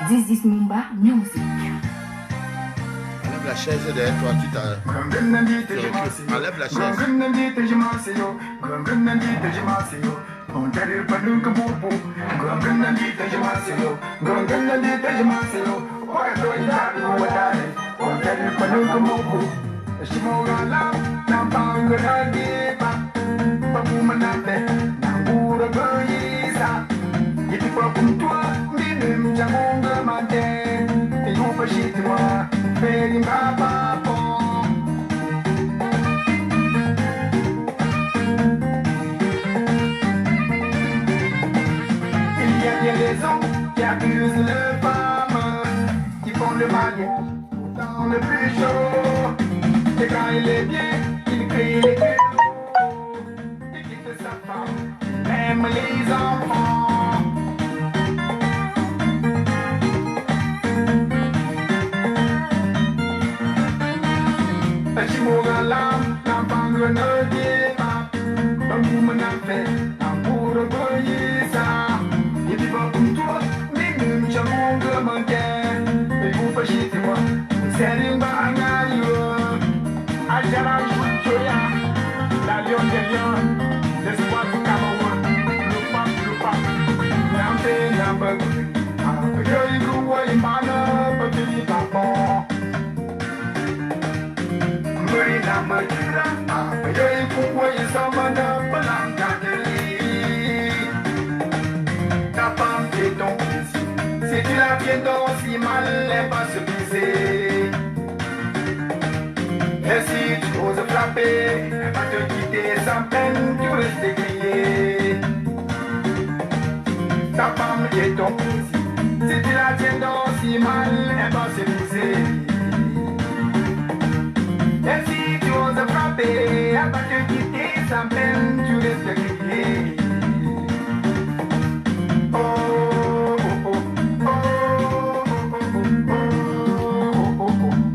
This is Mumba Music. Enlève la chaise derrière toi, tu t'as... Enlève la chaise. Qui abusent le femme, qui font le mariage dans le plus chaud. Et quand il est bien, il crie les cris, il quitte sa femme, même les enfants. L'enfant grenadier, un mouvement à fait, un pour recueillir ça. Il dit pas comme toi, mais même jamais de manquer. Mais vous pas chez toi, c'est une banane. Ajara Joya, la lion des lions, l'espoir du Cameroun, le pape, Nampe, Nampe, Apeyoy, Gouwa, Imana, Petit Papa. Marina Madura, Apeyoy, Gouwa, Isamana, Palangadeli. Ta femme est ton plaisir, si tu la viens donc si mal, elle va se briser. Et si tu oses frapper, elle va te quitter sans peine, tu restes grillé. Ta femme est ton plaisir, si tu la tiens donc si mal, elle va se briser. Et si tu oses frapper, elle va te quitter sans peine, tu restes grillé. Oh, oh, oh, oh, oh, oh, oh, oh, oh,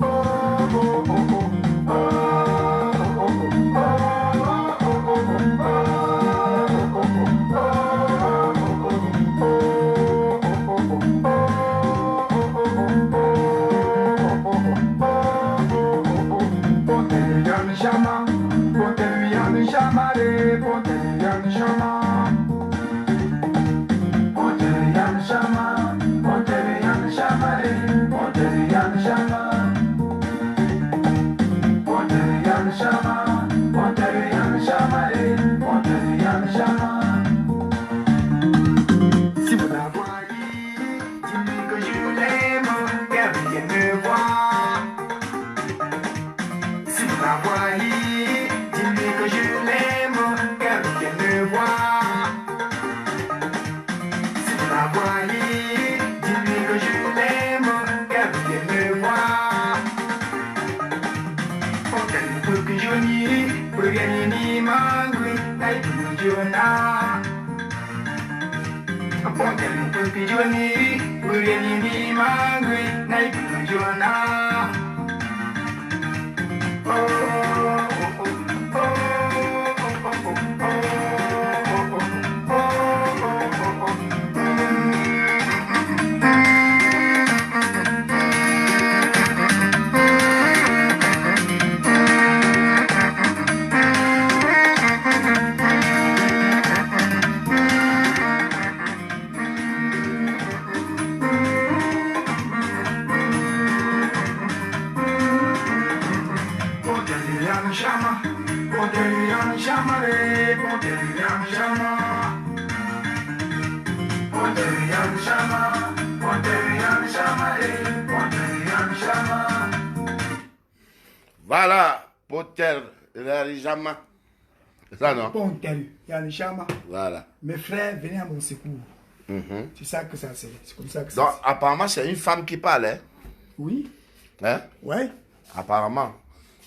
Si vous la voyez, dis-lui que je l'aime, qu'elle vienne me voir. Si vous la voyez, dis-lui que je l'aime, qu'elle vienne me voir. Si vous la voyez, dis-lui que je l'aime, qu'elle vienne me voir. On t'aime pour que je nie, pour gagner ni mangui, n'aille plus de Pontel pupi joni, ureni ni mangui, nai pupi jona. Oh, oh, oh, oh, oh, Voilà, Potel Larijama. C'est ça, non? Pontel, Yanishama. Voilà. Mes frères venaient à mon secours. Mhm. C'est ça que ça c'est. C'est comme ça que ça Donc, apparemment, c'est une femme qui parle, hein? Oui. Hein? Ouais. Apparemment.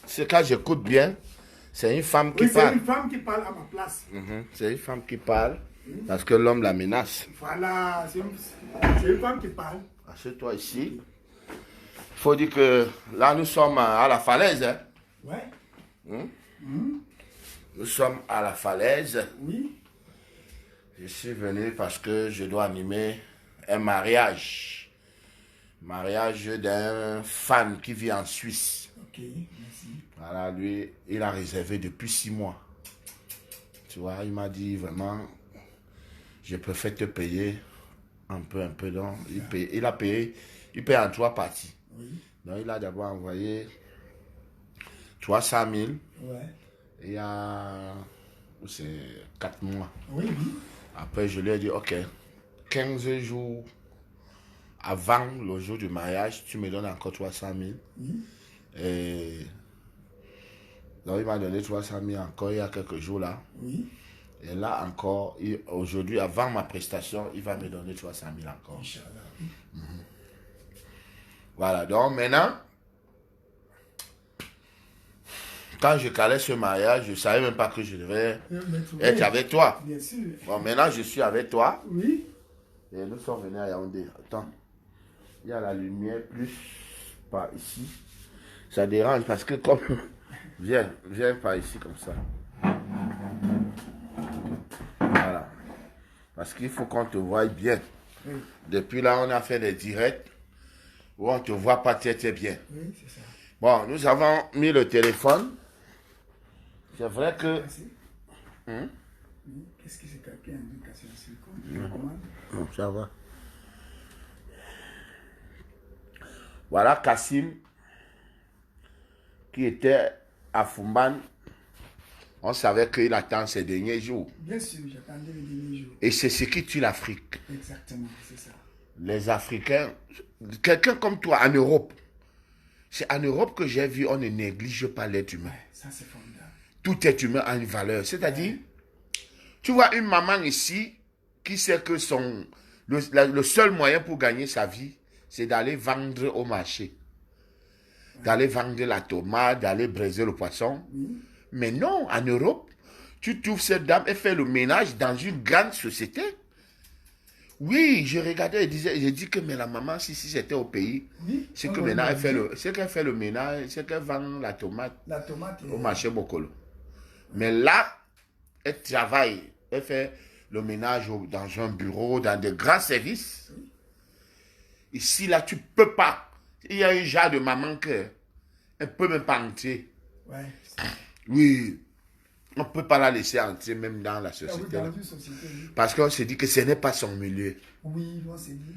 C'est quand j'écoute bien, c'est une femme qui Oui, c'est parle. une femme qui parle à ma place. Mhm. C'est une femme qui parle parce que l'homme la menace. Voilà, c'est une femme qui parle. Assieds-toi ici. Il faut dire que là, nous sommes à la falaise. Hein? Ouais. Nous sommes à la falaise. Oui. Je suis venu parce que je dois animer un mariage. Mariage d'un fan qui vit en Suisse. Ok, merci. Voilà, lui, il a réservé depuis 6 mois. Tu vois, il m'a dit vraiment, je préfère te payer un peu. Donc, il a payé, il paye en 3 parties. Oui. Donc, il a d'abord envoyé 300 000. Ouais. Il y a, c'est 4 mois. Oui, oui. Après, je lui ai dit, ok, 15 jours avant le jour du mariage, tu me donnes encore 300 000. Oui. Et donc, il m'a donné 300 000 encore il y a quelques jours là. Oui. Et là encore, aujourd'hui, avant ma prestation, il va me donner 300 000 encore. Inch'Allah. Voilà, donc maintenant, quand je calais ce mariage, je ne savais même pas que je devais être avec toi. Bien sûr. Bon, maintenant, je suis avec toi. Oui. Et nous sommes venus à Yaoundé. Attends, il y a la lumière plus par ici. Ça dérange parce que comme... Viens par ici comme ça. Voilà. Parce qu'il faut qu'on te voie bien. Oui. Depuis là, on a fait des directs où on ne te voit pas très bien. Oui, c'est ça. Bon, nous avons mis le téléphone. C'est vrai que... Merci. Oui. Qu'est-ce que c'est quelqu'un a cassé un silicone? Comment? Non, ça va. Voilà Kassim qui était à Fumban. On savait qu'il attend ces derniers jours. Bien sûr, j'attendais les derniers jours. Et c'est ce qui tue l'Afrique. Exactement, c'est ça. Les Africains, quelqu'un comme toi en Europe, c'est en Europe que j'ai vu on ne néglige pas l'être humain. Ouais, ça c'est formidable. Tout être humain a une valeur. C'est-à-dire, tu vois une maman ici qui sait que le seul moyen pour gagner sa vie, c'est d'aller vendre au marché. D'aller vendre la tomate, d'aller braiser le poisson. Mais non, en Europe, tu trouves cette dame, elle fait le ménage dans une grande société. Oui, je regardais, j'ai dit que mais la maman, si c'était au pays, Oui, c'est que maintenant qu'elle fait le ménage, c'est qu'elle vend la tomate au marché Bokolo. Mais là, elle travaille, elle fait le ménage dans un bureau, dans de grands services. Ici, là, tu peux pas. Il y a un genre de maman que elle ne peut même pas entrer. Ouais. Oui, on ne peut pas la laisser entrer même dans la Ah oui, société. dans une société, oui. Parce qu'on se dit que ce n'est pas son milieu. Oui, on s'est dit.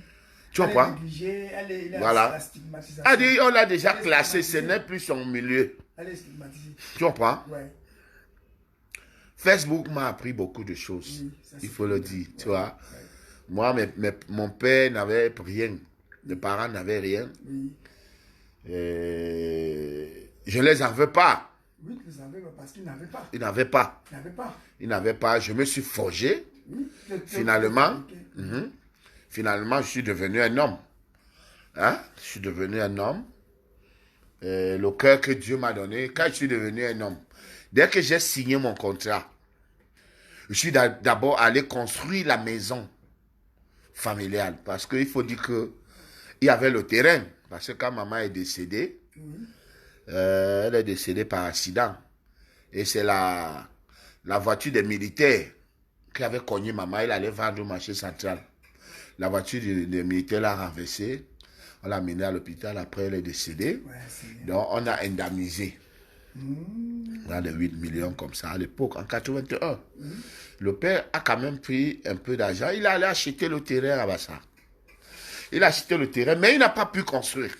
Tu Elle est comprends? négligée, elle est Voilà. la stigmatisation. Elle dit, on l'a déjà Elle est classé, ce stigmatisée. n'est plus son milieu. Elle est stigmatisée. Tu comprends? Ouais. Facebook m'a appris beaucoup de choses. Oui, ça, Il c'est faut le formidable. dire, tu vois. Moi, mon père n'avait rien. Mes parents n'avaient rien. Oui. Je ne les en veux pas. Oui, vous savez, parce qu'il n'avait pas. Ils n'avaient pas. Il n'avait pas. Ils n'avaient pas. Je me suis forgé. Oui. Finalement, finalement, je suis devenu un homme. Hein? Je suis devenu un homme. Le cœur que Dieu m'a donné, quand je suis devenu un homme, dès que j'ai signé mon contrat, je suis d'abord allé construire la maison familiale. Parce qu'il faut dire qu'il y avait le terrain. Parce que quand maman est décédée, elle est décédée par accident. Et c'est la voiture des militaires qui avait cogné maman. Il allait vendre au marché central. La voiture des militaires l'a renversée. On l'a menée à l'hôpital. Après, elle est décédée. Ouais, c'est... Donc, on a indemnisé. Dans les 8 millions comme ça à l'époque, en 81. Le père a quand même pris un peu d'argent. Il est allé acheter le terrain à Bassa. Il a acheté le terrain, mais il n'a pas pu construire.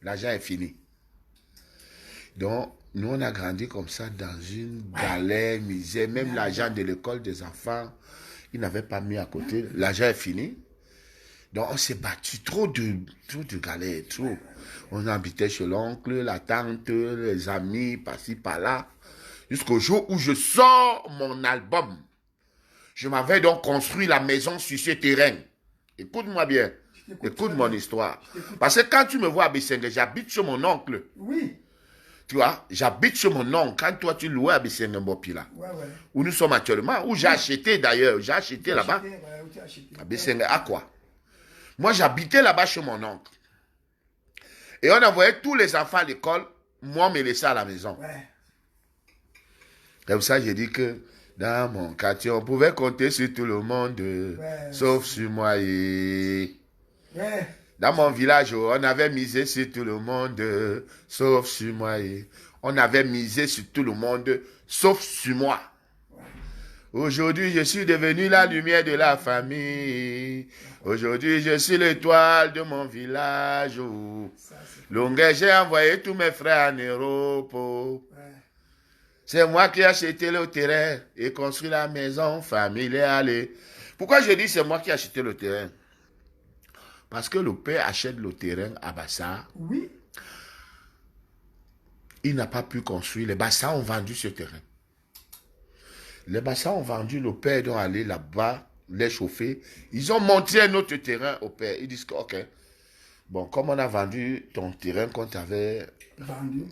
L'argent est fini. Donc, nous, on a grandi comme ça dans une galère, misère. Même l'argent de l'école des enfants, Il n'avait pas mis à côté. L'argent est fini. Donc, on s'est battu. Trop de galères, trop. On habitait chez l'oncle, la tante, les amis, par-ci, par-là. Jusqu'au jour où je sors mon album. Je m'avais donc construit la maison sur ce terrain. Écoute-moi bien. Écoute mon histoire. Parce que quand tu me vois à Bissengue, j'habite chez mon oncle. Oui. Tu vois, j'habite chez mon oncle. Quand toi, tu louais à Bissengue Mbopila. Ouais. Où nous sommes actuellement. Où j'ai acheté d'ailleurs. J'ai acheté là-bas. Où tu as acheté. À Bissengue, à quoi? Moi, j'habitais là-bas chez mon oncle. Et on envoyait tous les enfants à l'école. Moi, on me laissait à la maison. Ouais. Comme ça, j'ai dit que dans mon quartier, on pouvait compter sur tout le monde, sauf sur moi. Et... Ouais. Dans mon village, on avait misé sur tout le monde, sauf sur moi. Et... On avait misé sur tout le monde, sauf sur moi. Aujourd'hui, je suis devenu la lumière de la famille. Aujourd'hui, je suis l'étoile de mon village. Longueur, j'ai envoyé tous mes frères en Europe. C'est moi qui ai acheté le terrain et construit la maison familiale. Pourquoi je dis c'est moi qui ai acheté le terrain? Parce que le père achète le terrain à Bassa. Oui. Il n'a pas pu construire. Les Bassa ont vendu ce terrain. Les Bassa ont vendu, le père doit aller là-bas, les chauffer. Ils ont monté un autre terrain au père. Ils disent que, ok, bon, comme on a vendu ton terrain qu'on t'avait... Vendu.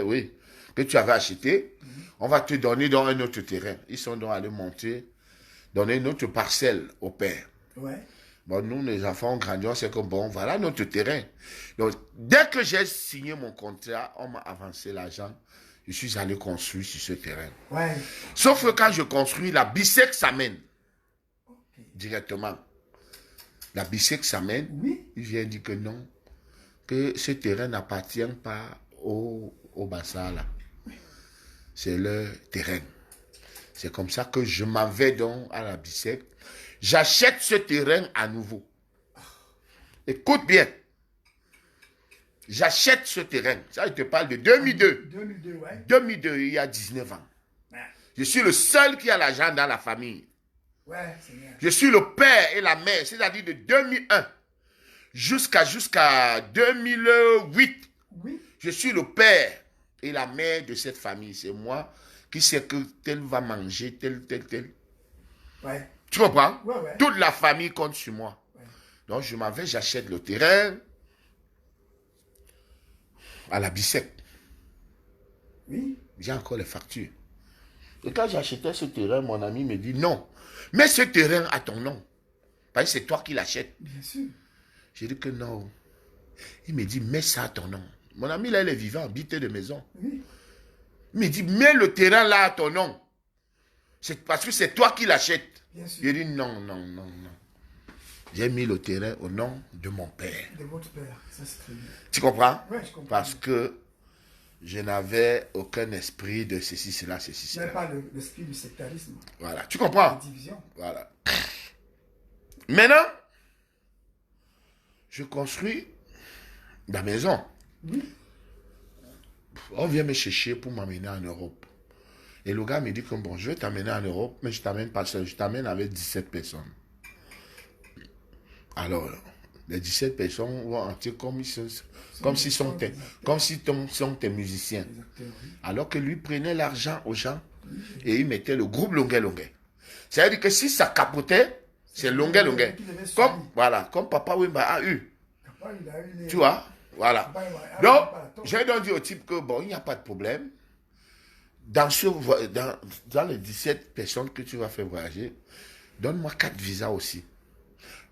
Oui, que tu avais acheté, on va te donner dans un autre terrain. Ils sont donc allés monter, donner une autre parcelle au père. Ouais. Bon, nous, les enfants, grandions, c'est que bon, voilà notre terrain. Donc, dès que j'ai signé mon contrat, on m'a avancé l'argent. Je suis allé construire sur ce terrain. Ouais. Sauf que quand je construis, la BICEC s'amène. Directement. La BICEC s'amène. Oui. Il vient dire que non, que ce terrain n'appartient pas au Bassa là. C'est leur terrain. C'est comme ça que je m'en vais donc à la BICEC. J'achète ce terrain à nouveau. Écoute bien. J'achète ce terrain. Ça, je te parle de 2002. 2002, ouais. 2002, il y a 19 ans. Ouais. Je suis le seul qui a l'argent dans la famille. Ouais, c'est bien. Je suis le père et la mère, c'est-à-dire de 2001 jusqu'à 2008. Oui. Je suis le père et la mère de cette famille. C'est moi qui sais que tel va manger, tel. Ouais. Tu comprends? Ouais. Toute la famille compte sur moi. Ouais. Donc je m'en vais, j'achète le terrain à la BICEC. Oui. J'ai encore les factures. Et quand j'achetais ce terrain, mon ami me dit non, mets ce terrain à ton nom. Parce que c'est toi qui l'achètes. Bien sûr. J'ai dit que non. Il me dit, mets ça à ton nom. Mon ami là, il est vivant, habité de maison. Oui. Il me dit, mets le terrain là à ton nom. C'est parce que c'est toi qui l'achètes. Bien sûr. J'ai dit non. J'ai mis le terrain au nom de mon père. De votre père. Ça, c'est très bien. Tu comprends? Ouais, je comprends. Parce que je n'avais aucun esprit de ceci, cela. Ce n'est pas l'esprit du sectarisme. Voilà. Tu La comprends? division. Voilà. Maintenant, je construis la maison. Oui. On vient me chercher pour m'amener en Europe. Et le gars me dit que bon, je vais t'amener en Europe, mais je t'amène pas seul, je t'amène avec 17 personnes. Alors, les 17 personnes vont entrer comme s'ils sont tes musiciens. Les acteurs, oui. Alors que lui prenait l'argent aux gens et il mettait le groupe longuet. C'est-à-dire que si ça capotait, c'est longuet. Comme Papa Wemba a eu. Papa, il a eu les... Tu vois? Voilà. Papa, il a- Donc, pas la tombe. j'ai donc dit au type que bon, il n'y a pas de problème. Dans les 17 personnes que tu vas faire voyager, donne-moi 4 visas aussi.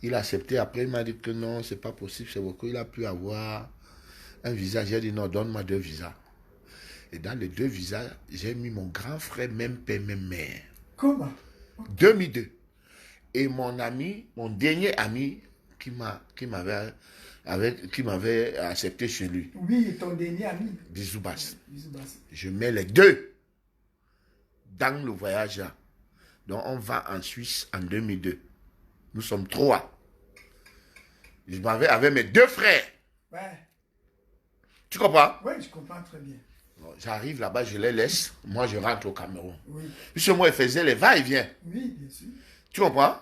Il a accepté. Après, il m'a dit que non, c'est pas possible, c'est beaucoup. Il a pu avoir un visa. J'ai dit non, donne-moi 2 visas. Et dans les 2 visas, j'ai mis mon grand frère, même père, même mère. Comment? 2002. Et mon ami, mon dernier ami, qui m'avait accepté chez lui, Oui, ton dernier ami. Bisoubas. Bisous, Bass. Je mets les 2 dans le voyage là. Donc on va en Suisse en 2002. Nous sommes 3. Je m'avais avec mes 2 frères. Ouais. Tu comprends? Oui, je comprends très bien. Bon, j'arrive là-bas, je les laisse. Moi, je rentre au Cameroun. Oui. Puisque moi, je faisais les va-et-vient. Oui, bien sûr. Tu comprends?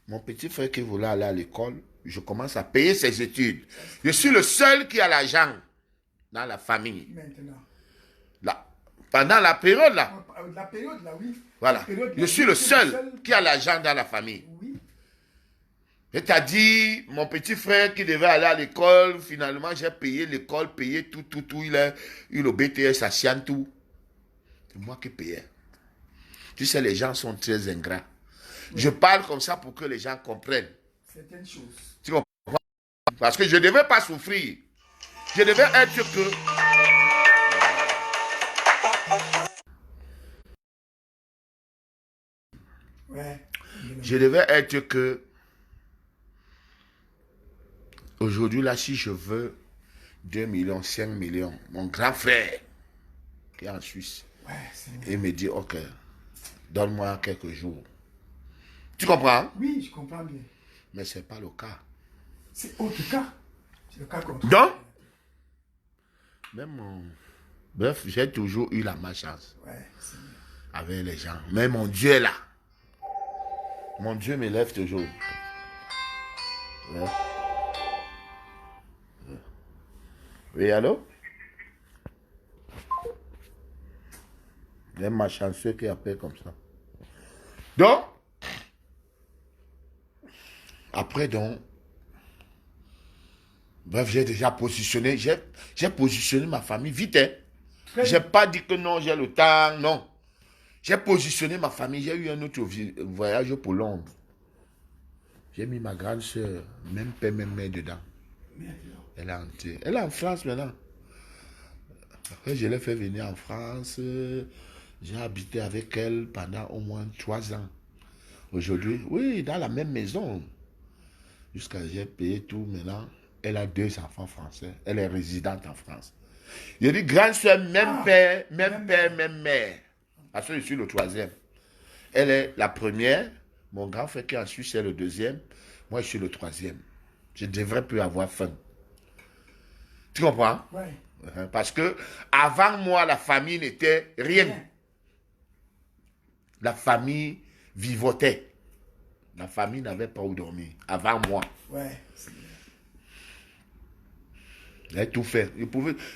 Mon petit frère qui voulait aller à l'école, je commence à payer ses études. Je suis le seul qui a l'argent dans la famille. Maintenant. Là, pendant la période là. La période là, oui. Voilà. Période, Je suis le seul qui a l'argent dans la famille. Oui. C'est-à-dire, mon petit frère qui devait aller à l'école, finalement, j'ai payé l'école, payé tout. Il a eu le BTS à Chiantou. C'est moi qui payais. Tu sais, les gens sont très ingrats. Oui. Je parle comme ça pour que les gens comprennent. Certaines choses. Tu comprends? Parce que je ne devais pas souffrir. Je devais être que... Ouais. Je devais être que... Aujourd'hui, là, si je veux 2 millions, 5 millions, mon grand frère, qui est en Suisse, ouais, il me dit, ok, donne-moi quelques jours. Tu comprends? Oui, je comprends bien. Mais ce n'est pas le cas. C'est autre cas. C'est le cas contraire. Donc, même mon... Bref, j'ai toujours eu la malchance avec les gens. Mais mon Dieu est là. Mon Dieu me lève toujours. Ouais. Oui, allô? Il y a un malchanceux qui appelle comme ça. Donc, après donc, bref, j'ai déjà positionné, j'ai positionné ma famille vite. Hein. J'ai pas dit que non, j'ai le temps, non. J'ai positionné ma famille, j'ai eu un autre voyage pour Londres. J'ai mis ma grande soeur, même père, même mère dedans. Elle est en France maintenant. Après, je l'ai fait venir en France. J'ai habité avec elle pendant au moins 3 ans. Aujourd'hui, oui, dans la même maison. Jusqu'à j'ai payé tout maintenant. Elle a 2 enfants français. Elle est résidente en France. Je dis grande soeur, même père, même mère. Parce que je suis le 3e. Elle est la première. Mon grand frère qui est en Suisse est le 2e. Moi, je suis le 3e. Je devrais plus avoir faim. Tu comprends? Oui. Parce que avant moi, la famille n'était rien. La famille vivotait. La famille n'avait pas où dormir. Avant moi. Ouais. J'ai tout fait.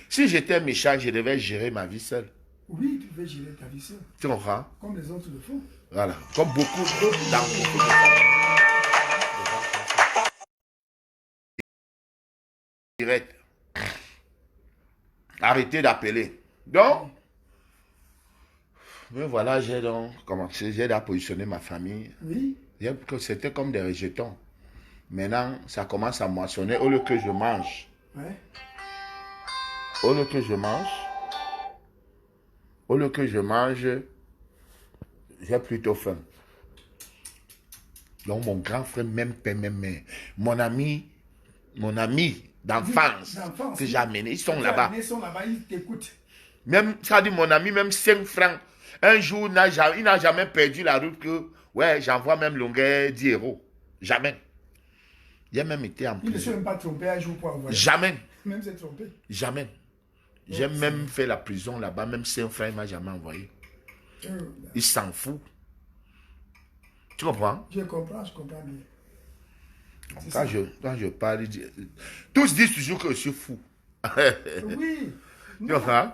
Si j'étais méchant, je devais gérer ma vie seule. Oui, tu devais gérer ta vie seule. Tu comprends? Comme les autres le font. Voilà. Comme beaucoup d'autres dans beaucoup de familles. Direct. Arrêtez d'appeler. Donc, mais voilà, j'ai donc commencé, j'ai positionné ma famille. Oui. C'était comme des rejetons. Maintenant, ça commence à moissonner. Au lieu que je mange. Ouais. Au lieu que je mange, j'ai plutôt faim. Donc, mon grand frère, même père, même mère. Mon ami d'enfance que j'ai amené, ils sont là-bas. Ils sont là-bas, ils t'écoutent. Même, ça dit mon ami, même 5 francs. Un jour, il n'a jamais perdu la route que, ouais, j'envoie même longueur 10 euros. Jamais. Il a même été en prison. Il ne s'est même pas trompé un jour pour envoyer. Jamais. Même s'est trompé. Jamais. J'ai même fait la prison là-bas, même 5 francs, il ne m'a jamais envoyé. Il s'en fout. Tu comprends? Je comprends bien. Quand je parle, tous disent toujours que je suis fou. Oui. Tu comprends?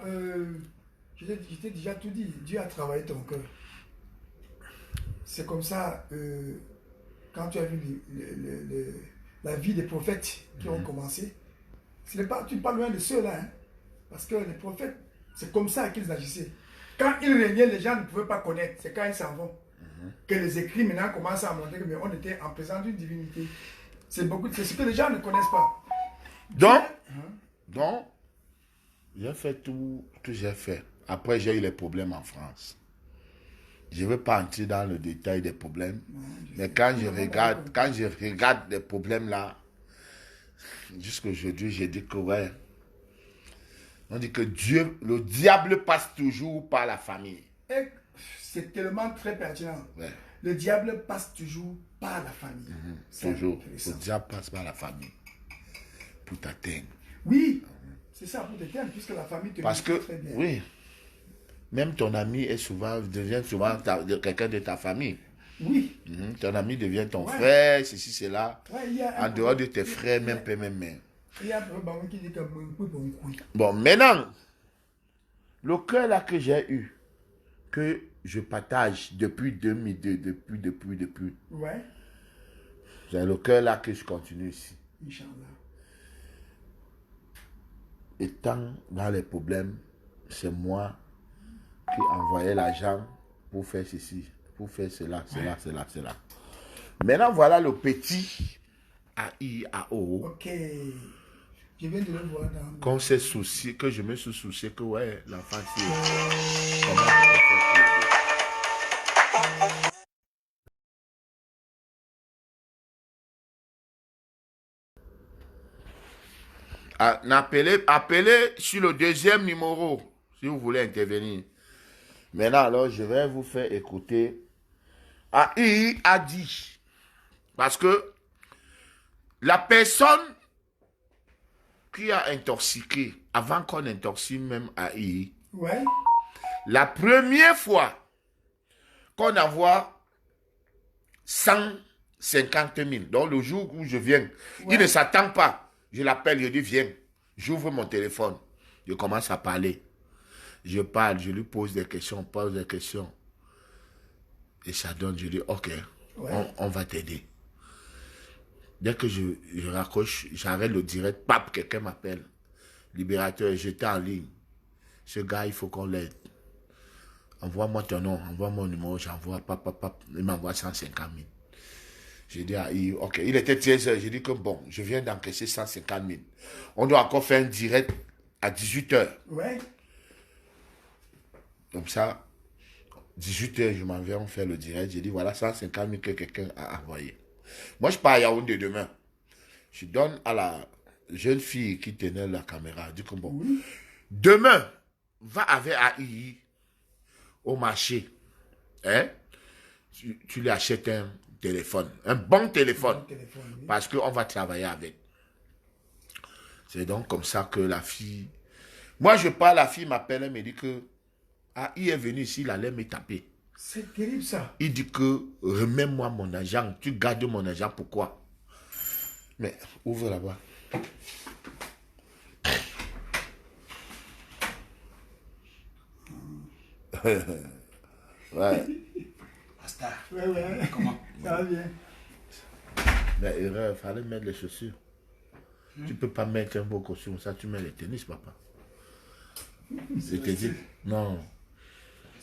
Je t'ai déjà tout dit. Dieu a travaillé ton cœur. C'est comme ça, quand tu as vu la vie des prophètes qui ont commencé, tu n'es pas loin de ceux-là. Hein, parce que les prophètes, c'est comme ça qu'ils agissaient. Quand ils régnaient, les gens ne pouvaient pas connaître. C'est quand ils s'en vont que les écrits maintenant commencent à montrer qu'on était en présence d'une divinité. C'est ce que les gens ne connaissent pas. Donc, j'ai fait tout ce que j'ai fait. Après, j'ai eu les problèmes en France. Je ne veux pas entrer dans le détail des problèmes. Mais quand je regarde les problèmes là, jusqu'aujourd'hui, j'ai dit que ouais. On dit que le diable passe toujours par la famille. C'est tellement très pertinent. Ouais. Le diable passe toujours par la famille. Toujours. Le diable passe par la famille. Pour t'atteindre. Oui. C'est ça, pour t'atteindre, puisque la famille te parce que, très bien. Oui. Même ton ami devient souvent quelqu'un de ta famille. Oui. Ton ami devient ton Ouais. frère, ceci, cela. Ouais, il y a En un dehors de problème. tes frères, même père, même mère. Il y a un problème qui dit que mon couple, bon coup. Bon, maintenant, le cœur là que j'ai eu, que je partage depuis 2002, depuis. Ouais. J'ai le cœur là que je continue ici. Inch'Allah. Étant dans les problèmes, c'est moi qui envoyais l'argent pour faire ceci, pour faire cela. Maintenant, voilà le petit AIAO Ok. Je viens de le voir dans. qu'on s'est soucié, que je me suis soucié que ouais, l'enfant c'est comment je peux faire pour l'aider. Appelez sur le deuxième numéro si vous voulez intervenir. Maintenant, alors, je vais vous faire écouter. AI a dit, parce que la personne qui a intoxiqué, avant qu'on intoxique même AI, Ouais. la première fois qu'on envoie 150 000, donc le jour où je viens, il ne s'attend pas. Je l'appelle, je dis viens. J'ouvre mon téléphone. Je commence à parler. Je parle, je lui pose des questions, pose des questions. Et ça donne, je dis ok, on va t'aider. Dès que je raccroche, j'arrête le direct, pap, quelqu'un m'appelle. Libérateur, j'étais en ligne. Ce gars, il faut qu'on l'aide. Envoie-moi ton nom, envoie mon numéro, j'envoie, pap. Il m'envoie 150 000. J'ai dit à I, ok, il était 13h, j'ai dit que bon, je viens d'encaisser 150 000. On doit encore faire un direct à 18h. Ouais. Comme ça, 18h, je m'en vais, on fait le direct. J'ai dit voilà 150 000 que quelqu'un a envoyé. Moi, je pars à Yaoundé demain. Je donne à la jeune fille qui tenait la caméra. Je dis que bon, demain, va avec AI au marché. Hein? Tu lui achètes un téléphone, un bon téléphone, parce qu'on va travailler avec. C'est donc comme ça que la fille... Moi, je parle, la fille m'appelle, elle me dit que il est venu ici, il allait me taper. C'est terrible ça. Il dit que remets-moi mon argent, tu gardes mon argent, pourquoi? Mais ouvre là-bas. Ouais. Ouais. Comment? Ça va bien. Mais erreur, il fallait mettre les chaussures. Tu peux pas mettre un beau costume, ça tu mets les tennis, papa. Je te dis, non.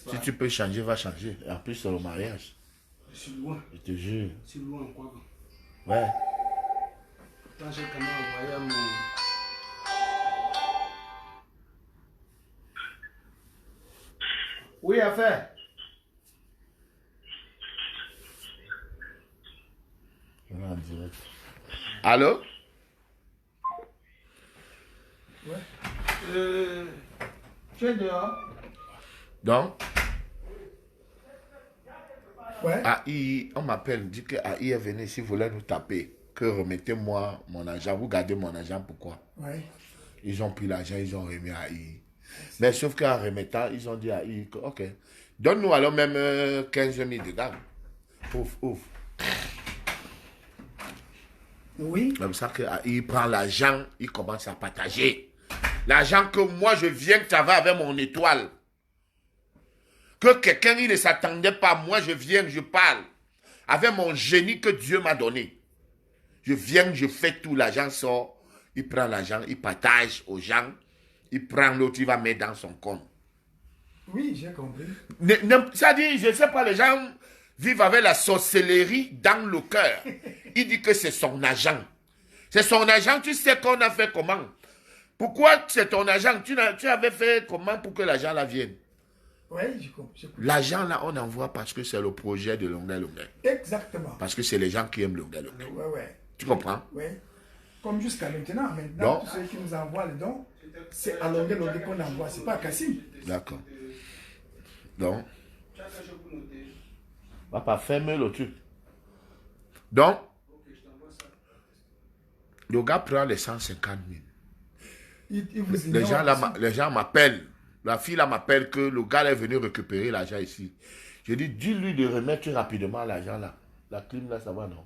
Si tu peux changer, va changer. Et en plus, c'est le mariage. Je suis loin. Je te jure. Je suis loin, quoi. Ouais. Quand j'ai quand même envoyé à mon... Oui, affaire. En direct. Allô? Tu es dehors? Donc, Ouais. AI, on m'appelle, dit que AI est venu ici, voulait nous taper. Que remettez-moi mon argent. Vous gardez mon argent, pourquoi? Ouais. Ils ont pris l'argent, ils ont remis à AI. Mais sauf qu'en remettant, ils ont dit à AI que, ok, donne-nous alors même 15 000 dedans. Ouf. Oui. Comme ça qu'il prend l'argent, il commence à partager. L'argent que moi je viens travailler avec mon étoile. Que quelqu'un il ne s'attendait pas, moi je viens, je parle. Avec mon génie que Dieu m'a donné. Je viens, je fais tout, l'argent sort. Il prend l'argent, il partage aux gens. Il prend l'autre, il va mettre dans son compte. Oui, j'ai compris. Ça dit, je ne sais pas, les gens vivent avec la sorcellerie dans le cœur. Il dit que c'est son agent. C'est son agent, tu sais qu'on a fait comment? Pourquoi c'est ton agent? Tu avais fait comment pour que l'argent là vienne? Oui, j'ai compris. L'argent là, on envoie parce que c'est le projet de Longueuil. Exactement. Parce que c'est les gens qui aiment Longueuil. Ouais. Tu comprends? Oui. Comme jusqu'à maintenant. Non. Tous ceux qui nous envoient les dons, c'est à Longueuil qu'on envoie. C'est pas à Kassim. D'accord. Donc, papa, ferme le truc. Donc, le gars prend les 150 000. Les gens m'appellent. La fille là m'appelle que le gars est venu récupérer l'argent ici. Je dis, dis-lui de remettre rapidement l'argent là. La clim là, ça va, non?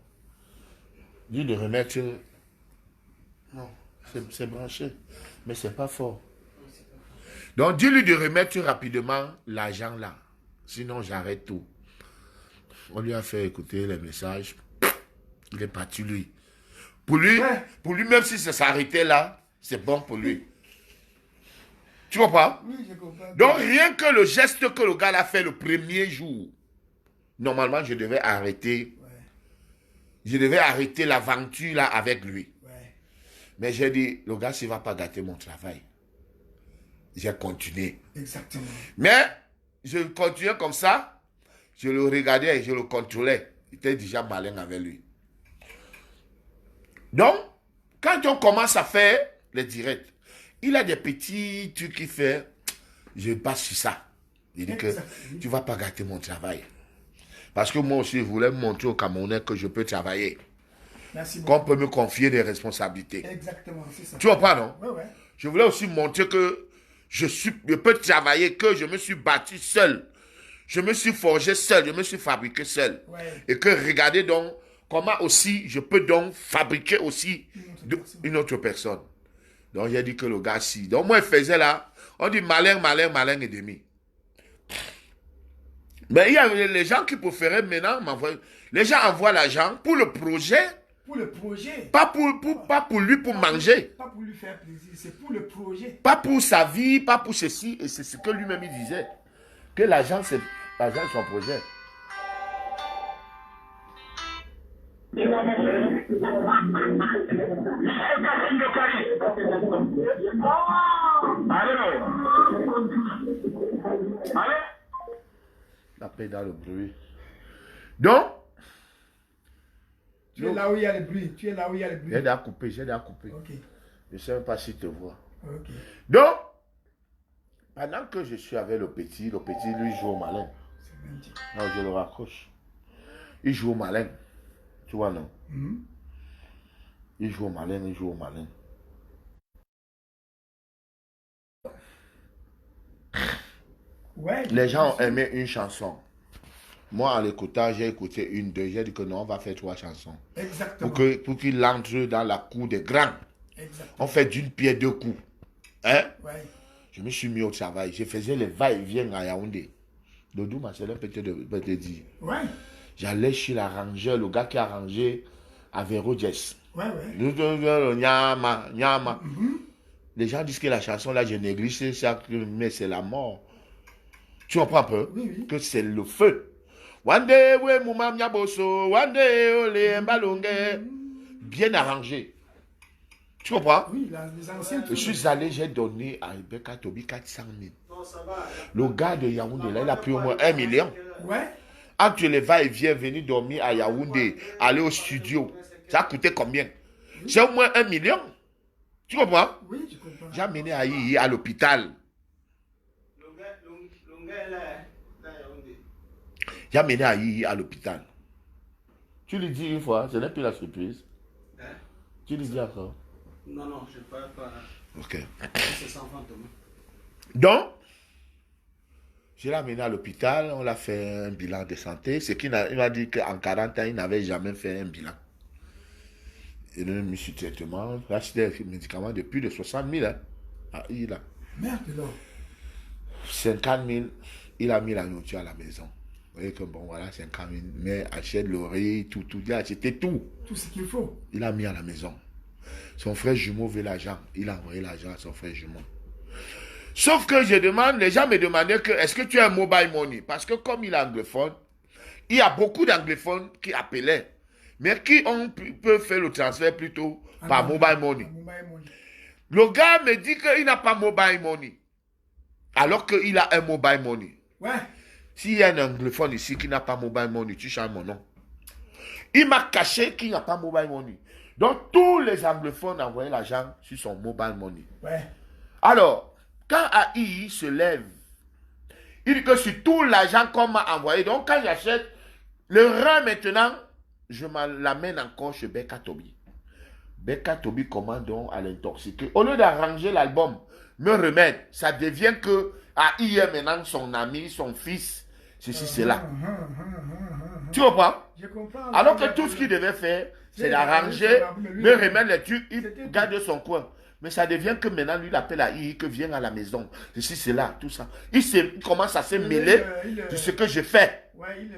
Dis de remettre... Non, c'est branché, mais c'est pas fort. Donc, dis-lui de remettre rapidement l'argent là. Sinon, j'arrête tout. On lui a fait écouter les messages. Il est parti, lui. Pour lui, même si ça s'arrêtait là, c'est bon pour lui. Tu comprends? Oui, je comprends. Donc, rien que le geste que le gars a fait le premier jour, normalement, je devais arrêter. Ouais, Je devais arrêter l'aventure là avec lui. ouais. Mais j'ai dit, le gars, s'il ne va pas gâter mon travail. J'ai continué. Exactement. Mais, je continuais comme ça. Je le regardais et je le contrôlais. Il était déjà malin avec lui. Donc, quand on commence à faire les directs, il a des petits trucs qu'il fait. Je passe sur ça. Il dit que tu ne vas pas gâter mon travail. Parce que moi aussi, je voulais montrer aux Camerounais que je peux travailler. Merci Qu'on beaucoup. peut me confier des responsabilités. Exactement, c'est ça. Tu comprends, non? Ouais, ouais. Je voulais aussi montrer que je peux travailler, que je me suis bâti seul. Je me suis forgé seul, je me suis fabriqué seul. Ouais. Et que regardez donc comment aussi je peux donc fabriquer aussi une autre personne. Donc j'ai dit que le gars si. Donc moi il faisait là, on dit malin, malin, malin et demi. Mais il y a les gens qui préféraient maintenant m'envoyer. Les gens envoient l'argent pour le projet, Pour le projet. pas pour lui, pour manger. Pas pour lui faire plaisir, c'est pour le projet. Pas pour sa vie, pas pour ceci. Et c'est ce que lui-même il disait. Que l'argent, c'est son projet. La paix dans le bruit. Donc, Tu es là où il y a le bruit. Tu es là où il y a le bruit. j'ai déjà coupé, j'ai déjà coupé. Ok. Je ne sais même pas s'il te voit. Ok. Donc, pendant que je suis avec le petit lui joue au malin. C'est magnifique. Non, je le raccroche. Il joue au malin. Tu vois, non? Mhm. Il joue au malin, il joue au malin. Ouais. Les gens ont aimé une chanson. Moi, en l'écoutant, j'ai écouté une, deux. J'ai dit que non, on va faire 3 chansons. Exactement. Pour qu'il entre dans la cour des grands. Exactement. On fait d'une pierre deux coups. Hein? Ouais. Je me suis mis au travail. Je faisais les va-et-vient à Yaoundé. Dodou, ma chérie, peut te dire. Ouais. J'allais chez l'arrangeur, le gars qui a arrangé à Véro Jess. Ouais, ouais. Nyama, nyama. Les gens disent que la chanson là, je néglige ça, mais c'est la mort. Tu comprends un peu? Oui, oui. Que c'est le feu. Wande we muma mnyaboso, wande ole mbalonge. Bien arrangé. Tu comprends? Oui, les anciens. Je suis allé, j'ai donné à Ibeka Tobi 400 000. Le gars de Yaoundé, là, il a pris au moins 1 million. Ouais. Entre les va-et-vient, venir dormir à Yaoundé, aller au studio, ça a coûté combien? C'est au moins 1 million. Tu comprends? Oui, je comprends. J'ai amené Aïe à l'hôpital. J'ai amené Aïe à l'hôpital. Tu lui dis une fois, ce n'est plus la surprise. Hein? Tu lui dis encore. Non, non, je ne parle pas. Ok. C'est sans fantôme. Donc, je l'ai amené à l'hôpital, on l'a fait un bilan de santé. Il m'a dit qu'en 40 ans, il n'avait jamais fait un bilan. Il a mis sur traitement, il a acheté des médicaments de plus de 60 000. Hein. Ah, il a Merde, alors. 50 000, il a mis la nourriture à la maison. Vous voyez que bon, voilà, 50 000. Mais achète l'oreille, tout, il a acheté tout. Tout ce qu'il faut. Il a mis à la maison. Son frère jumeau veut l'argent. Il a envoyé l'argent à son frère jumeau. Sauf que je demande, les gens me demandaient que est-ce que tu as un mobile money? Parce que comme il est anglophone, il y a beaucoup d'anglophones qui appelaient, mais qui peuvent faire le transfert plutôt par mobile money. Mobile money. Le gars me dit qu'il n'a pas mobile money, alors qu'il a un mobile money. Ouais. S'il y a un anglophone ici qui n'a pas mobile money, tu changes mon nom. Il m'a caché qu'il n'a pas mobile money. Donc tous les anglophones envoyaient l'argent sur son mobile money. Ouais. Alors, quand AI se lève, il dit que sur tout l'argent qu'on m'a envoyé, donc quand j'achète le rein maintenant, je l'amène encore chez Beka Tobi. Beka Tobi commande donc à l'intoxiquer. Au lieu d'arranger l'album, me remettre, ça devient que AI est maintenant son ami, son fils. ceci, cela. Tu comprends? Je comprends. Alors que tout ce qu'il devait faire, c'est d'arranger, de remettre les trucs, il garde son coin. Mais ça devient que maintenant, lui, il appelle à I, que viens à la maison. Ceci, cela, tout ça. Il commence à se mêler de ce que je fais. Ouais,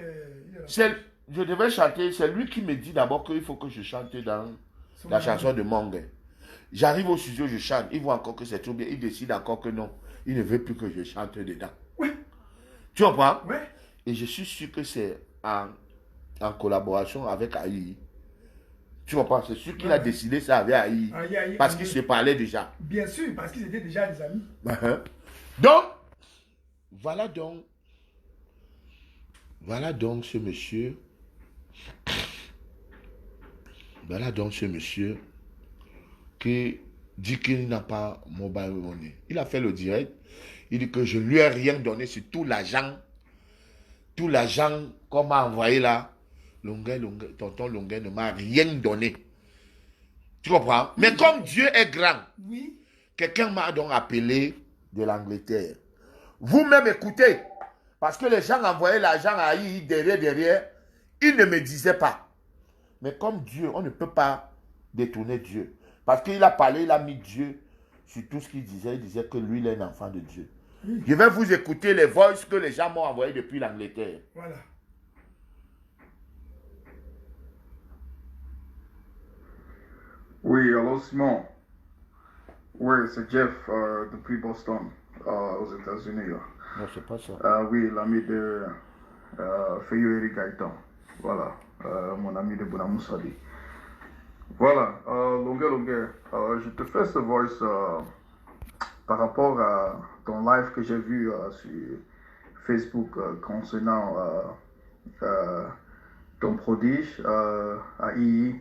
Je devais chanter, c'est lui qui me dit d'abord qu'il faut que je chante dans la chanson de Mong. J'arrive au studio, je chante, il voit encore que c'est trop bien, il décide encore que non, il ne veut plus que je chante dedans. Oui. Tu comprends? Ouais. Et je suis sûr que c'est en collaboration avec AI. Tu comprends? C'est sûr qu'il a décidé ça avec AI, parce qu'il se parlait déjà. Bien sûr, parce qu'ils étaient déjà des amis. Donc, voilà donc ce monsieur. Voilà donc ce monsieur qui dit qu'il n'a pas mobile money. Il a fait le direct. Il dit que je lui ai rien donné sur tout l'argent qu'on m'a envoyé là. Tonton Longuet ne m'a rien donné. Tu comprends? Mais comme Dieu est grand, oui. Quelqu'un m'a donc appelé de l'Angleterre. Vous-même écoutez, parce que les gens envoyaient l'argent à I derrière, ils ne me disaient pas. Mais comme Dieu, on ne peut pas détourner Dieu. Parce qu'il a parlé, il a mis Dieu sur tout ce qu'il disait. Il disait que lui, il est un enfant de Dieu. Oui. Je vais vous écouter les voices que les gens m'ont envoyées depuis l'Angleterre. Voilà. Oui, allô Simon. Oui, c'est Jeff depuis Boston, aux États-Unis. Non, c'est pas ça. Oui, l'ami de Feyo Eri Gaëtan. Voilà, mon ami de Bonamoussadi. Voilà, Longuet, je te fais ce voice par rapport à ton live que j'ai vu sur Facebook concernant ton prodige à II.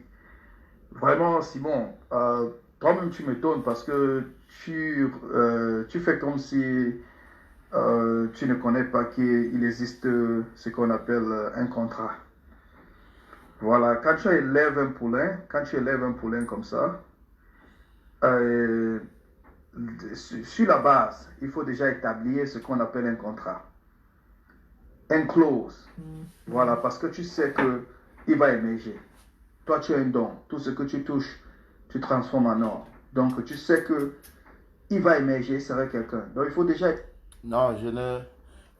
Vraiment, Simon, toi-même tu m'étonnes parce que tu fais comme si tu ne connais pas qu'il existe ce qu'on appelle un contrat. Voilà, quand tu élèves un poulain comme ça, sur la base, il faut déjà établir ce qu'on appelle un contrat. Un clause. Voilà, parce que tu sais qu'il va émerger. Toi, tu as un don. Tout ce que tu touches, tu transformes en or. Donc, tu sais qu'il va émerger, ça va être quelqu'un. Donc, il faut déjà... Non,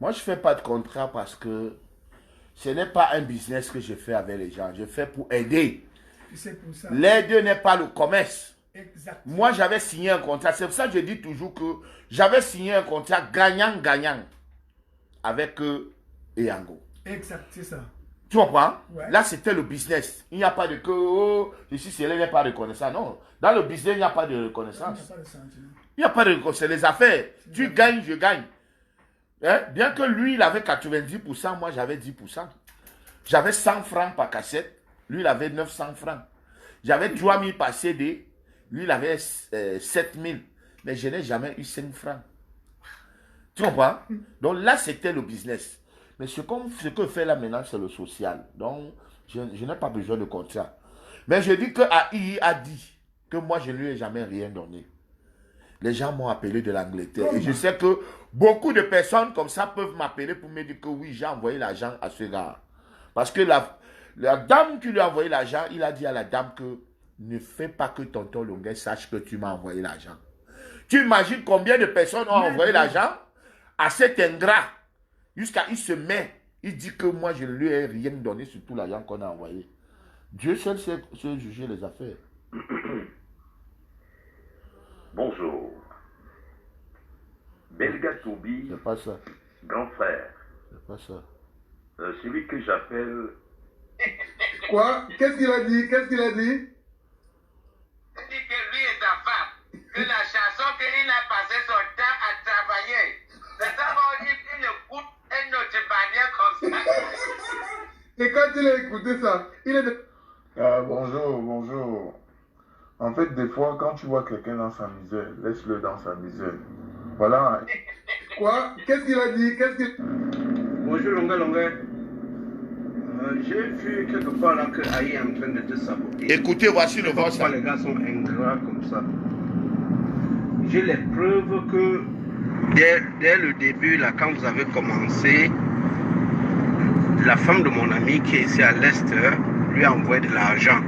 moi, je ne fais pas de contrat parce que ce n'est pas un business que je fais avec les gens. Je fais pour aider. C'est pour ça. L'aider n'est pas le commerce. Exact. Moi, j'avais signé un contrat. C'est pour ça que je dis toujours que j'avais signé un contrat gagnant-gagnant avec Eyango. Exact, c'est ça. Tu comprends? Ouais. Là, c'était le business. Il n'y a pas de que, oh, ici, c'est là, il n'y a pas de reconnaissance. Non. Dans le business, il n'y a pas de reconnaissance. Il n'y a pas de reconnaissance. C'est les affaires. Tu gagnes, je gagne. Hein? Bien que lui, il avait 90%, moi, j'avais 10%. J'avais 100 francs par cassette. Lui, il avait 900 francs. J'avais 3000 par CD. Lui, il avait 7000. Mais je n'ai jamais eu 5 francs. Tu comprends? Donc là, c'était le business. Mais ce que fait là maintenant, c'est le social. Donc, je n'ai pas besoin de contrat. Mais je dis que AI a dit que moi, je ne lui ai jamais rien donné. Les gens m'ont appelé de l'Angleterre. Et je sais que beaucoup de personnes comme ça peuvent m'appeler pour me dire que oui, j'ai envoyé l'argent à ce gars. Parce que la dame qui lui a envoyé l'argent, il a dit à la dame que ne fais pas que tonton Longuet sache que tu m'as envoyé l'argent. Tu imagines combien de personnes ont envoyé l'argent à cet ingrat? Jusqu'à il se met, il dit que moi je ne lui ai rien donné sur tout l'argent qu'on a envoyé. Dieu seul sait juger les affaires. Bonjour. Belga Toubi, C'est pas ça. grand frère. C'est pas ça. Celui que j'appelle... Quoi? Qu'est-ce qu'il a dit? Qu'est-ce qu'il a dit? Il dit que lui est sa femme, que la chanson qu'il a passé son temps à travailler. C'est ça qu'on dit qu'il écoute une autre manière comme ça. Et quand il a écouté ça, il est de... bonjour. En fait, des fois, quand tu vois quelqu'un dans sa misère, laisse-le dans sa misère. Voilà. Quoi? Qu'est-ce qu'il a dit? Bonjour Longuet. J'ai vu quelque part là que AI est en train de te saboter. Écoutez, voici le voice. Pourquoi les gars sont ingrats comme ça? J'ai les preuves que dès le début, là, quand vous avez commencé, la femme de mon ami qui est ici à l'Est lui a envoyé de l'argent.